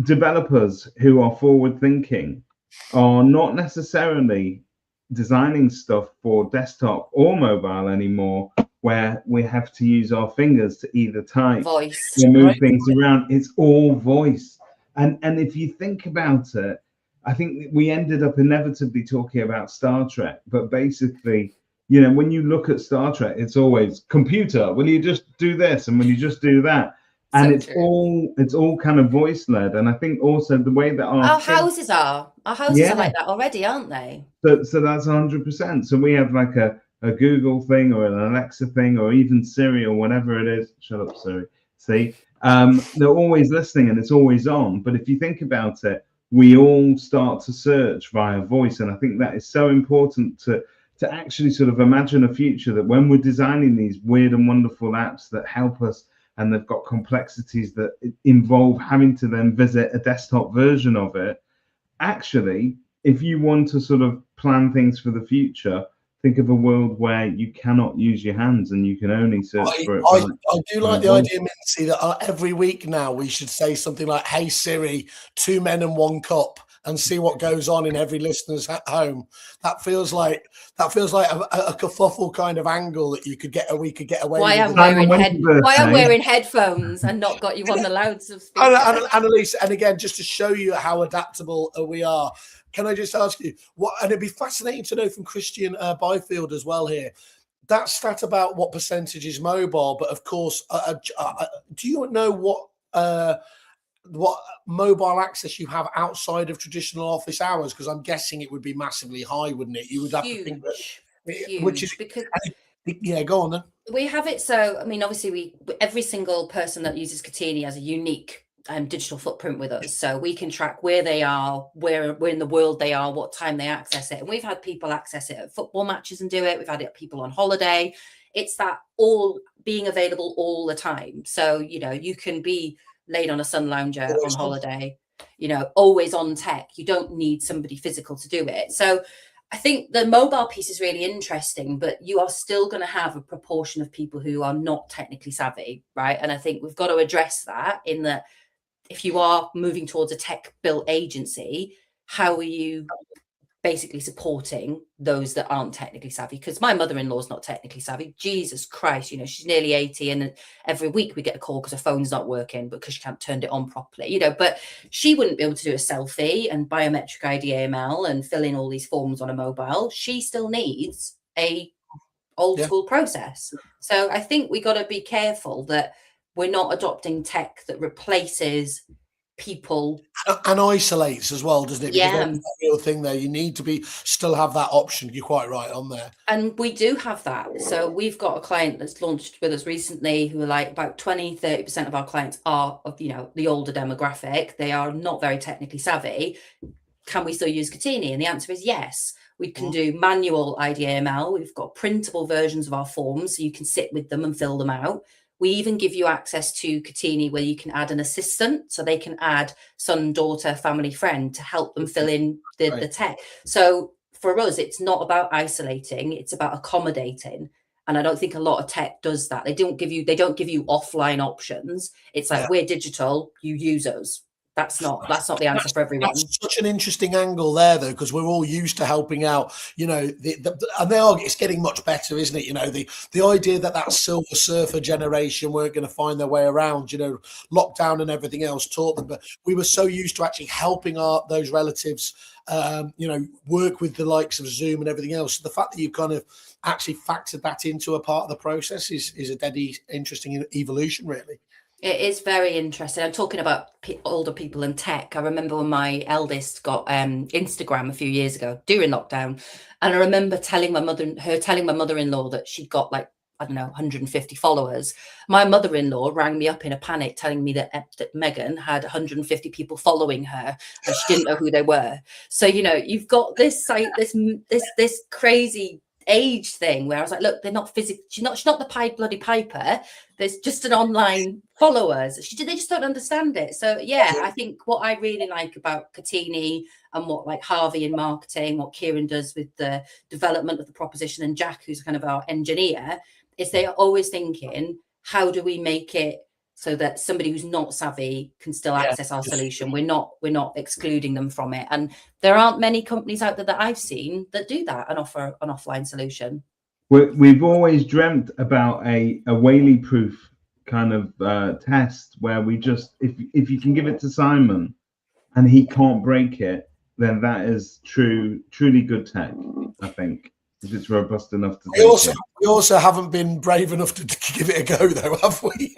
developers who are forward thinking are not necessarily designing stuff for desktop or mobile anymore, where we have to use our fingers to either type voice or move things around. It's all voice. And if you think about it, I think we ended up inevitably talking about Star Trek, but basically, when you look at Star Trek, it's always computer, will you just do this and will you just do that? And so it's all kind of voice led. And I think also the way that our houses are like that already, aren't they? So that's 100%. So we have like a Google thing or an Alexa thing or even Siri or whatever it is. Shut up, Siri. See, they're always listening and it's always on. But if you think about it, we all start to search via voice. And I think that is so important to actually sort of imagine a future that when we're designing these weird and wonderful apps that help us, and they've got complexities that involve having to then visit a desktop version of it. Actually, if you want to sort of plan things for the future, think of a world where you cannot use your hands and you can only search for it. I do like the idea, Mintzy, that every week now we should say something like, "Hey Siri, 2 men and 1 cup," and see what goes on in every listener's home. That feels like a kerfuffle kind of angle that we could get away Why with. I'm wearing headphones and not got you on the louds of speaker. Annalese, and again, just to show you how adaptable we are, can I just ask you what? And it'd be fascinating to know from Christian Byfield as well here. That stat about what percentage is mobile, but of course, do you know what mobile access you have outside of traditional office hours? Because I'm guessing it would be massively high, wouldn't it? You would have to think that, which is because go on then. We have it. So, I mean, obviously, every single person that uses Kotini has a unique digital footprint with us, so we can track where they are, where in the world they are, what time they access it. And we've had people access it at football matches and do it. We've had people on holiday. It's that all being available all the time. So, you can be laid on a sun lounger on holiday, always on tech. You don't need somebody physical to do it. So I think the mobile piece is really interesting, but you are still going to have a proportion of people who are not technically savvy, right? And I think we've got to address that in that if you are moving towards a tech built agency, how are you basically supporting those that aren't technically savvy? Because my mother-in-law is not technically savvy. Jesus Christ, she's nearly 80, and every week we get a call because her phone's not working because she can't turn it on properly, but she wouldn't be able to do a selfie and biometric ID AML and fill in all these forms on a mobile. She still needs a old school process. So I think we got to be careful that we're not adopting tech that replaces people and isolates as well, doesn't it? Yeah, because that's the real thing there. You need to still have that option. You're quite right on there, and we do have that. So we've got a client that's launched with us recently who are like about 20-30% of our clients are of the older demographic. They are not very technically savvy. Can we still use Kotini? And the answer is yes. We can do manual IDAML. We've got printable versions of our forms so you can sit with them and fill them out. We even give you access to Kotini where you can add an assistant, so they can add son, daughter, family, friend to help them fill in the tech. So for us, it's not about isolating, it's about accommodating. And I don't think a lot of tech does that. They don't give you offline options. It's like, we're digital, you use us. That's not the answer for everyone. That's such an interesting angle there, though, because we're all used to helping out. It's getting much better, isn't it? The idea that Silver Surfer generation weren't going to find their way around. Lockdown and everything else taught them, but we were so used to actually helping those relatives. Work with the likes of Zoom and everything else. So the fact that you kind of actually factored that into a part of the process is a dead interesting evolution, really. It is very interesting. I'm talking about older people and tech. I remember when my eldest got Instagram a few years ago during lockdown, and I remember telling my mother-in-law that she got like, I don't know, 150 followers. My mother-in-law rang me up in a panic, telling me that Megan had 150 people following her, and she didn't know who they were. So you've got this this crazy age thing where I was like, look, they're not physical. She's not the bloody Piper. There's just an online followers. They just don't understand it. So yeah, I think what I really like about Kotini and what like Harvey in marketing, what Kieran does with the development of the proposition, and Jack, who's kind of our engineer, is they are always thinking, how do we make it so that somebody who's not savvy can still access our solution? We're not excluding them from it. And there aren't many companies out there that I've seen that do that and offer an offline solution. We've always dreamt about a Whaley proof kind of test where we just, if you can give it to Simon and he can't break it, then that is truly good tech, I think. If it's robust enough to we also haven't been brave enough to give it a go, though, have we?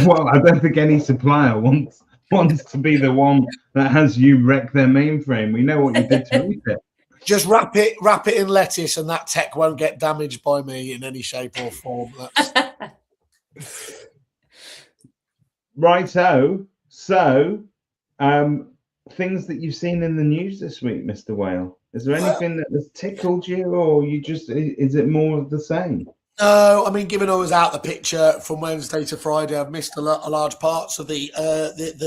Well, I don't think any supplier wants to be the one that has you wreck their mainframe. We know what you did to it. Just wrap it in lettuce, and that tech won't get damaged by me in any shape or form. Righto. So, things that you've seen in the news this week, Mr. Whale. Is there anything that has tickled you, or is it more of the same? No, I mean, given I was out the picture from Wednesday to Friday, I've missed a large parts of the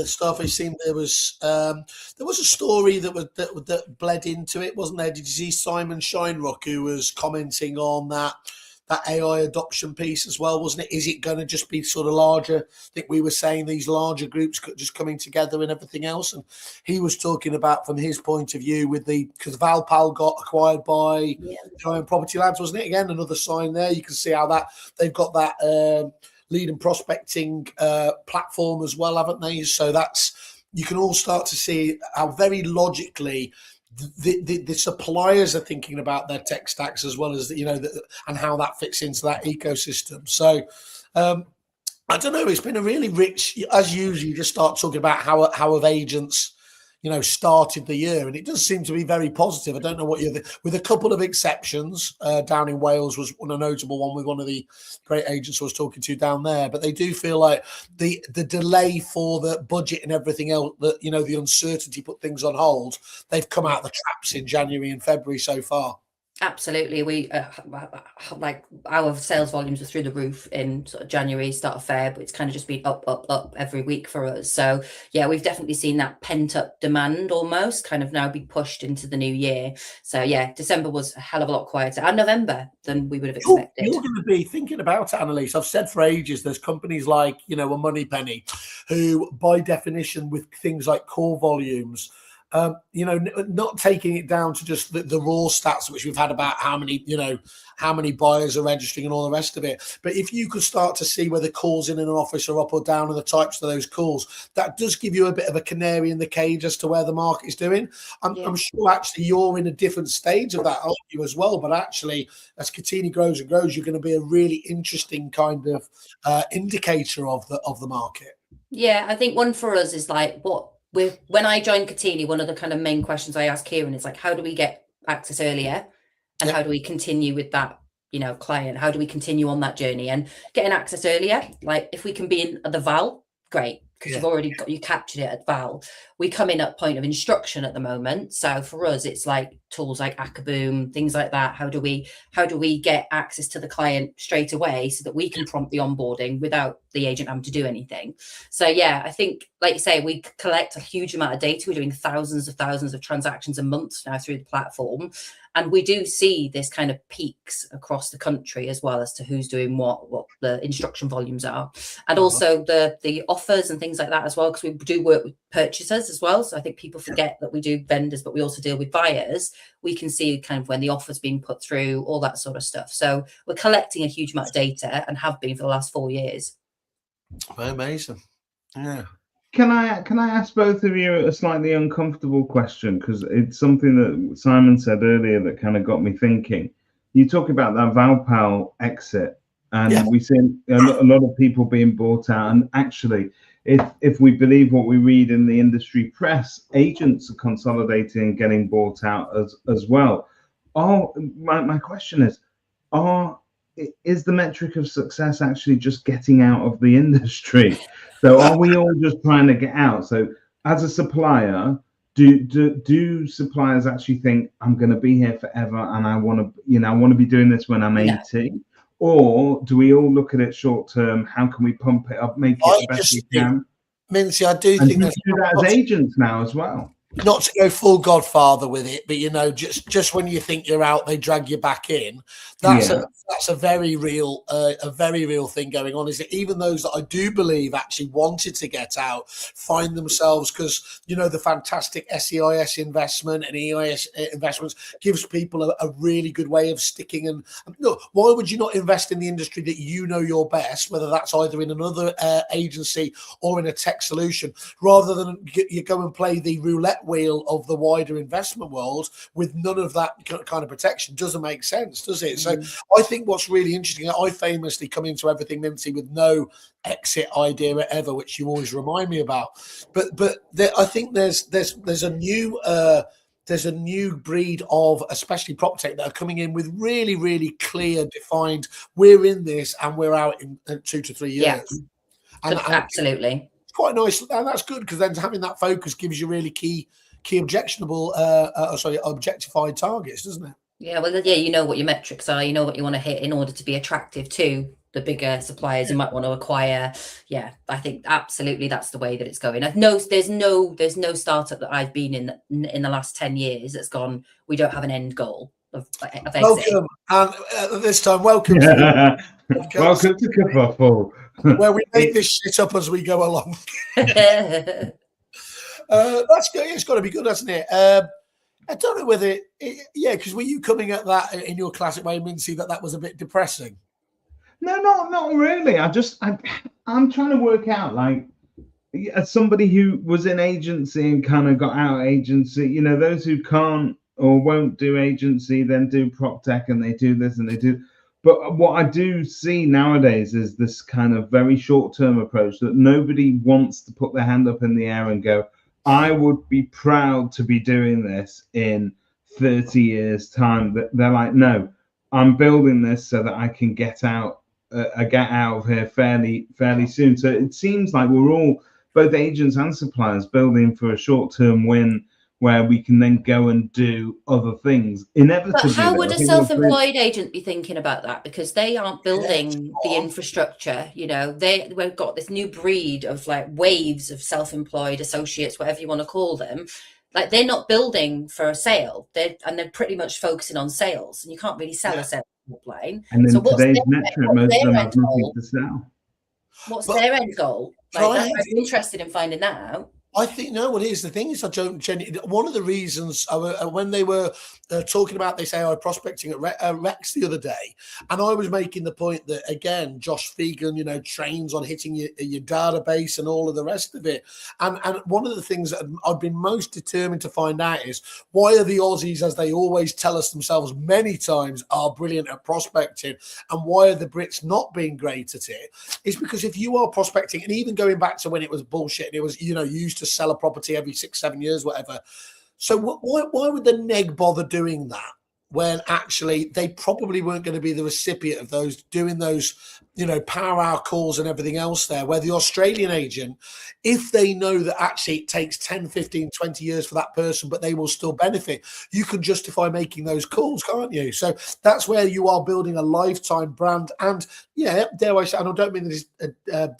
stuff. It seemed there was a story that bled into it, wasn't there? Did you see Simon Shinerock, who was commenting on that AI adoption piece as well, wasn't it? Is it going to just be sort of larger? I think we were saying these larger groups just coming together and everything else. And he was talking about, from his point of view, because Valpal got acquired by Giant Property Labs, wasn't it? Again, another sign there. You can see how that they've got that lead and prospecting platform as well, haven't they? So you can all start to see how very logically the suppliers are thinking about their tech stacks as well as and how that fits into that ecosystem. So I don't know, it's been a really rich, as usual, you just start talking about how have agents started the year, and it does seem to be very positive. I don't know what with a couple of exceptions. Down in Wales was a notable one with one of the great agents I was talking to down there, but they do feel like the delay for the budget and everything else, that the uncertainty put things on hold. They've come out the traps in January and February so far. Absolutely. We like our sales volumes are through the roof in sort of January, start of Feb. It's kind of just been up every week for us. So yeah, we've definitely seen that pent up demand almost kind of now be pushed into the new year. So yeah, December was a hell of a lot quieter, and November than we would have expected. You're going to be thinking about it, Annalese. I've said for ages, there's companies like, a Moneypenny, who by definition with things like core volumes, not taking it down to just the raw stats, which we've had about how many buyers are registering and all the rest of it. But if you could start to see whether calls in an office are up or down and the types of those calls, that does give you a bit of a canary in the cage as to where the market is doing. I'm sure actually you're in a different stage of that, aren't you, as well? But actually, as Kotini grows and grows, you're going to be a really interesting kind of indicator of the market. Yeah, I think one for us is like when I joined Kotini, one of the kind of main questions I asked Kieran is like, how do we get access earlier, and how do we continue with that, client? How do we continue on that journey and getting access earlier? Like if we can be in the Val, great, because you've already captured it at Val. We come in at point of instruction at the moment. So for us, it's like tools like Akaboom, things like that. How do we get access to the client straight away so that we can prompt the onboarding without the agent having to do anything? So yeah, I think, like you say, we collect a huge amount of data. We're doing thousands of transactions a month now through the platform. And we do see this kind of peaks across the country as well as to who's doing what the instruction volumes are. And also the offers and things like that as well, because we do work with purchasers as well. So I think people forget that we do vendors, but we also deal with buyers. We can see kind of when the offer's being put through, all that sort of stuff. So we're collecting a huge amount of data and have been for the last 4 years. Amazing. Yeah. Can I ask both of you a slightly uncomfortable question? Because it's something that Simon said earlier that kind of got me thinking. You talk about that Valpal exit, And we see a lot of people being bought out. And actually, if we believe what we read in the industry press, agents are consolidating and getting bought out as well. My question is the metric of success actually just getting out of the industry? So are we all just trying to get out? So as a supplier, do suppliers actually think I'm going to be here forever and I want to be doing this when I'm 80? Or do we all look at it short term? How can we pump it up, make it the best we can? Mintzy, I do think do that as agents now as well. Not to go full Godfather with it, but just when you think you're out, they drag you back in. That's a very real thing going on. Is it even those that I do believe actually wanted to get out find themselves, because the fantastic SEIS investment and EIS investments gives people a really good way of sticking. And look, why would you not invest in the industry that you're best, whether that's either in another agency or in a tech solution, rather than you go and play the roulette wheel of the wider investment world with none of that kind of protection? Doesn't make sense, does it? So I think what's really interesting, I famously come into everything, Mintzy, with no exit idea ever, which you always remind me about. But I think there's a new breed of, especially prop tech, that are coming in with really, really clear, defined, we're in this and we're out in 2 to 3 years. Yeah, absolutely. Quite nice, and that's good, because then having that focus gives you really key objectified targets, doesn't it? Yeah, well, you know what your metrics are, you know what you want to hit in order to be attractive to the bigger suppliers you might want to acquire. Yeah, I think absolutely that's the way that it's going. There's no startup that I've been in the last 10 years that's gone, we don't have an end goal of exit. Welcome, and this time, welcome. Welcome to Kerfuffle, where we make this shit up as we go along. That's good. It's got to be good, hasn't it? I don't know whether because were you coming at that in your classic way, Mintzy, that was a bit depressing? No, not really. I'm trying to work out, like, as somebody who was in agency and kind of got out of agency, those who can't or won't do agency then do prop tech, and they do this and they do. But what I do see nowadays is this kind of very short-term approach that nobody wants to put their hand up in the air and go, I would be proud to be doing this in 30 years' time. They're like, no, I'm building this so that I can get out of here fairly soon. So it seems like we're all, both agents and suppliers, building for a short-term win where we can then go and do other things. Inevitably, but how would a self-employed agent be thinking about that? Because they aren't building the infrastructure. We've got this new breed of like waves of self-employed associates, whatever you want to call them. Like, they're not building for a sale. They're pretty much focusing on sales, and you can't really sell a sales line. And in today's metric, most of them have nothing to sell. What's their end goal? Like, I'm interested in finding that out. I think what it is. The thing is, one of the reasons when they were talking about this AI prospecting at Rex the other day, and I was making the point that, again, Josh Fegan, trains on hitting your database and all of the rest of it. And one of the things that I've been most determined to find out is, why are the Aussies, as they always tell us themselves many times, are brilliant at prospecting, and why are the Brits not being great at it? It's because if you are prospecting, and even going back to when it was bullshit and it was, used to sell a property every 6-7 years, whatever. So why would the neg bother doing that when actually they probably weren't going to be the recipient of those, doing those, power hour calls and everything else there, where the Australian agent, if they know that actually it takes 10, 15, 20 years for that person, but they will still benefit, you can justify making those calls, can't you? So that's where you are building a lifetime brand. And dare I say, and I don't mean this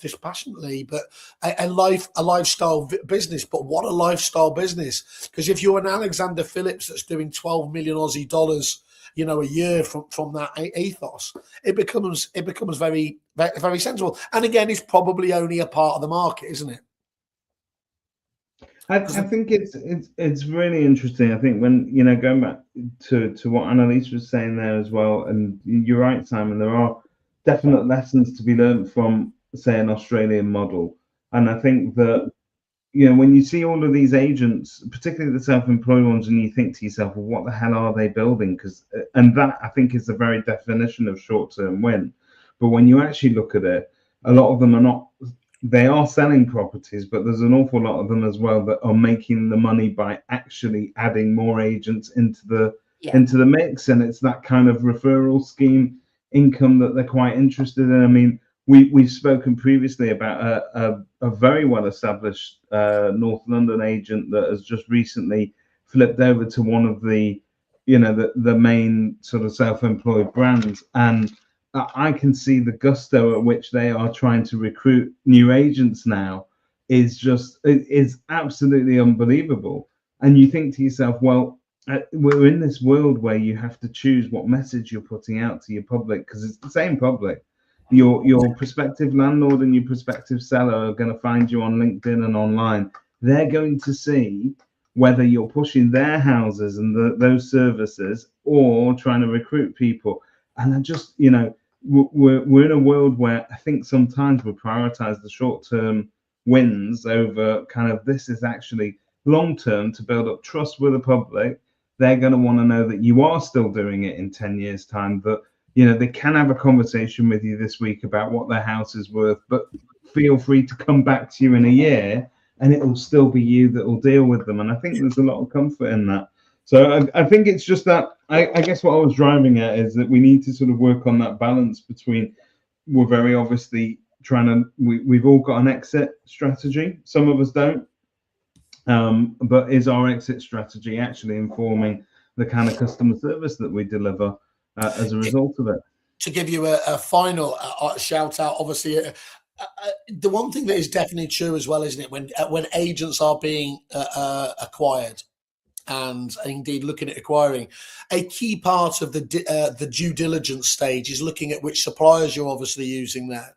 dispassionately, but a lifestyle business. But what a lifestyle business. Because if you're an Alexander Phillips that's doing 12 million Aussie dollars, a year from that ethos, it becomes very, very sensible. And again, it's probably only a part of the market, isn't it? I think it's really interesting. I think when going back to what Annalese was saying there as well, and you're right, Simon, there are definite lessons to be learned from, say, an Australian model. And I think that when you see all of these agents, particularly the self-employed ones, and you think to yourself, well, what the hell are they building? And that, I think, is the very definition of short-term win. But when you actually look at it, a lot of them are not. They are selling properties, but there's an awful lot of them as well that are making the money by actually adding more agents into the mix, and it's that kind of referral scheme income that they're quite interested in. I mean, we've spoken previously about a very well established North London agent that has just recently flipped over to one of the main sort of self-employed brands, and I can see the gusto at which they are trying to recruit new agents now is absolutely unbelievable. And you think to yourself, well, we're in this world where you have to choose what message you're putting out to your public, because it's the same public. Your prospective landlord and your prospective seller are going to find you on LinkedIn and online. They're going to see whether you're pushing their houses and those services or trying to recruit people. And I just, we're in a world where I think sometimes we prioritize the short-term wins over kind of this is actually long-term to build up trust with the public. They're going to want to know that you are still doing it in 10 years' time, that, they can have a conversation with you this week about what their house is worth, but feel free to come back to you in a year and it will still be you that will deal with them. And I think there's a lot of comfort in that. So I think it's just that, I guess what I was driving at is that we need to sort of work on that balance between, we're very obviously we've all got an exit strategy. Some of us don't. But is our exit strategy actually informing the kind of customer service that we deliver as a result of it? To give you a final shout out, obviously, the one thing that is definitely true as well, isn't it? When agents are being acquired, and indeed looking at acquiring, a key part of the due diligence stage is looking at which suppliers you're obviously using there.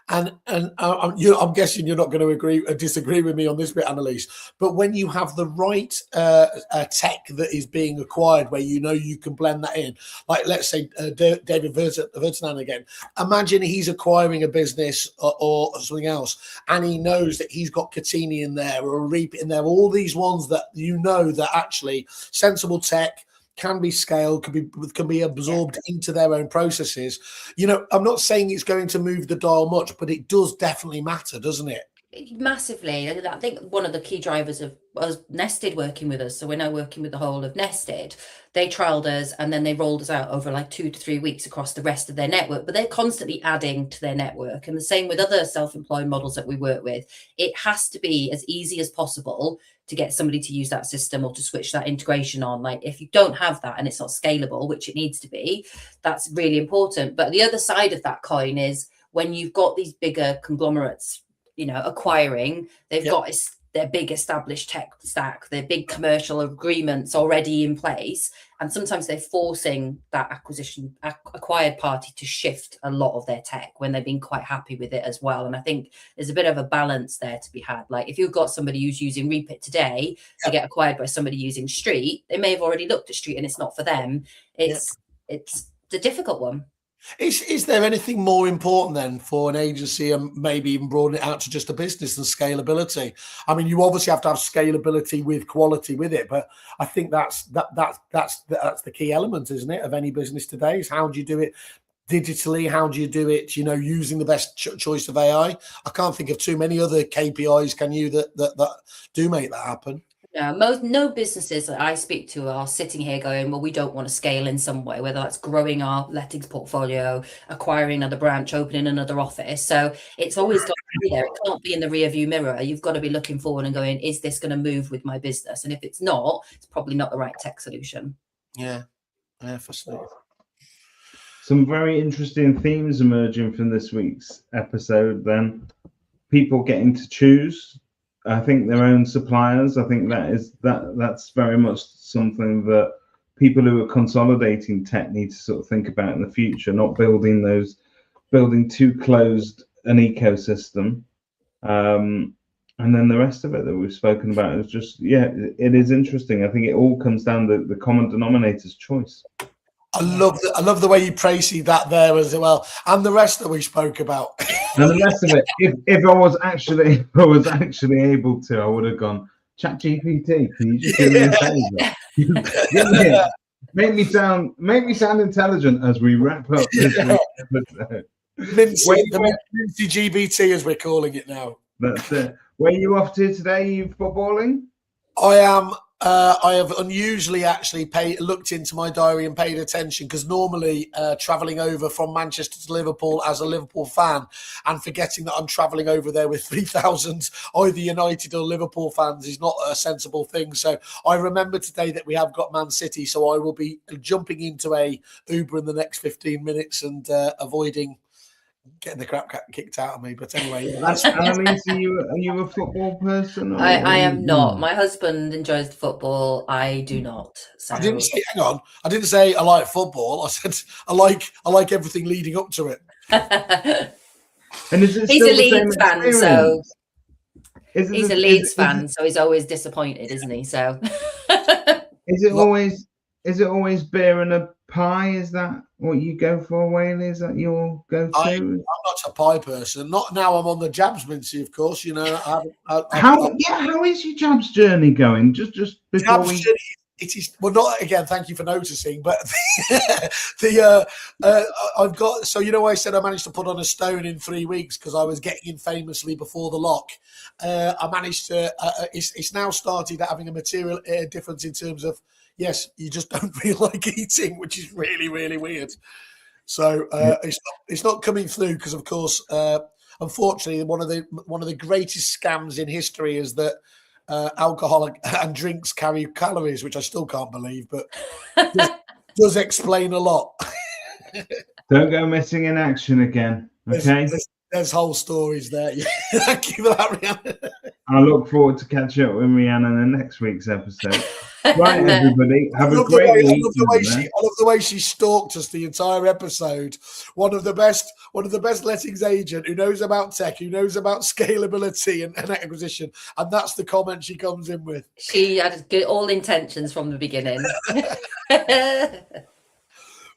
And I'm guessing you're not going to disagree with me on this bit, Annalese. But when you have the right tech that is being acquired, where you can blend that in, like let's say David Vertanen again. Imagine he's acquiring a business or something else, and he knows that he's got Kotini in there or a Reap in there, all these ones that that actually sensible tech can be scaled, can be absorbed into their own processes. I'm not saying it's going to move the dial much, but it does definitely matter, doesn't it? Massively. I think one of the key drivers of us Nested working with us, so we're now working with the whole of Nested. They trialed us and then they rolled us out over like 2 to 3 weeks across the rest of their network, but they're constantly adding to their network. And the same with other self-employed models that we work with. It has to be as easy as possible to get somebody to use that system or to switch that integration on. Like if you don't have that and it's not scalable, which it needs to be, that's really important. But the other side of that coin is when you've got these bigger conglomerates, acquiring, they've got their big established tech stack, their big commercial agreements already in place. And sometimes they're forcing that acquired party to shift a lot of their tech when they've been quite happy with it as well. And I think there's a bit of a balance there to be had. Like if you've got somebody who's using Reapit today, they get acquired by somebody using Street, they may have already looked at Street and it's not for them. It's a difficult one. Is there anything more important then for an agency, and maybe even broaden it out to just a business, than scalability? I mean, you obviously have to have scalability with quality with it, but I think that's the key element, isn't it, of any business today? Is how do you do it digitally? How do you do it, using the best choice of AI? I can't think of too many other KPIs, can you, that do make that happen? No businesses that I speak to are sitting here going, well, we don't want to scale in some way, whether that's growing our lettings portfolio, acquiring another branch, opening another office. So it's always got to be there. It can't be in the rear view mirror. You've got to be looking forward and going, is this going to move with my business? And if it's not, it's probably not the right tech solution. Yeah, fascinating. Some very interesting themes emerging from this week's episode then. People getting to choose, I think, their own suppliers. I think that's very much something that people who are consolidating tech need to sort of think about in the future, not building too closed an ecosystem. And then the rest of it that we've spoken about is just, it is interesting. I think it all comes down to the common denominator's choice. I love the way you praise that there as well, and the rest that we spoke about. And the rest of it, if I was actually able to, I would have gone, ChatGPT, can you just do me a favor? Make me sound intelligent as we wrap up this week's episode. Mincy GBT, as we're calling it now. That's it. Where are you off to today? Are you footballing? I am. I have unusually actually looked into my diary and paid attention, because normally travelling over from Manchester to Liverpool as a Liverpool fan and forgetting that I'm travelling over there with 3,000 either United or Liverpool fans is not a sensible thing. So I remember today that we have got Man City, so I will be jumping into a Uber in the next 15 minutes and avoiding getting the crap kicked out of me. But anyway, that's Annalese, are you a football person? Or I am not. My husband enjoys the football. I do not. So. I didn't say. Hang on. I didn't say I like football. I said I like everything leading up to it. And is it he's still a Leeds fan, so he's a Leeds fan, so he's always disappointed, isn't he? So is it always beer and a pie? Is that what you go for, Whaley? Is that your go-to? I'm not a pie person. Not now. I'm on the jabs, Mincy, of course. You know. How is your jabs journey going? Just before jabs journey, it is not again. Thank you for noticing, but I've got. So I said I managed to put on a stone in 3 weeks because I was getting in famously before the lock. I managed to. It's now started having a material difference in terms of. Yes, you just don't feel like eating, which is really, really weird. So it's not coming through because, of course, unfortunately, one of the greatest scams in history is that alcohol and drinks carry calories, which I still can't believe, but does explain a lot. Don't go missing in action again. Okay. There's whole stories there. Thank you for that, Rhiannon. I look forward to catching up with Rhiannon in next week's episode. Right, everybody, have a great week. I love the way she stalked us the entire episode. One of the best lettings agent who knows about tech, who knows about scalability and acquisition, and that's the comment she comes in with. She had all intentions from the beginning.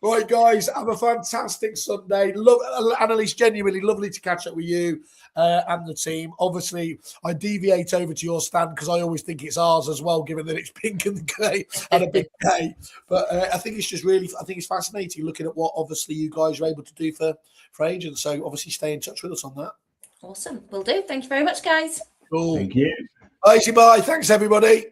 Right, guys, have a fantastic Sunday. Annalese, genuinely lovely to catch up with you and the team. Obviously, I deviate over to your stand because I always think it's ours as well, given that it's pink and grey and a big day. But I think it's just it's fascinating looking at what obviously you guys are able to do for agents. So obviously stay in touch with us on that. Awesome. Will do. Thank you very much, guys. Cool. Thank you. Bye. Thanks, everybody.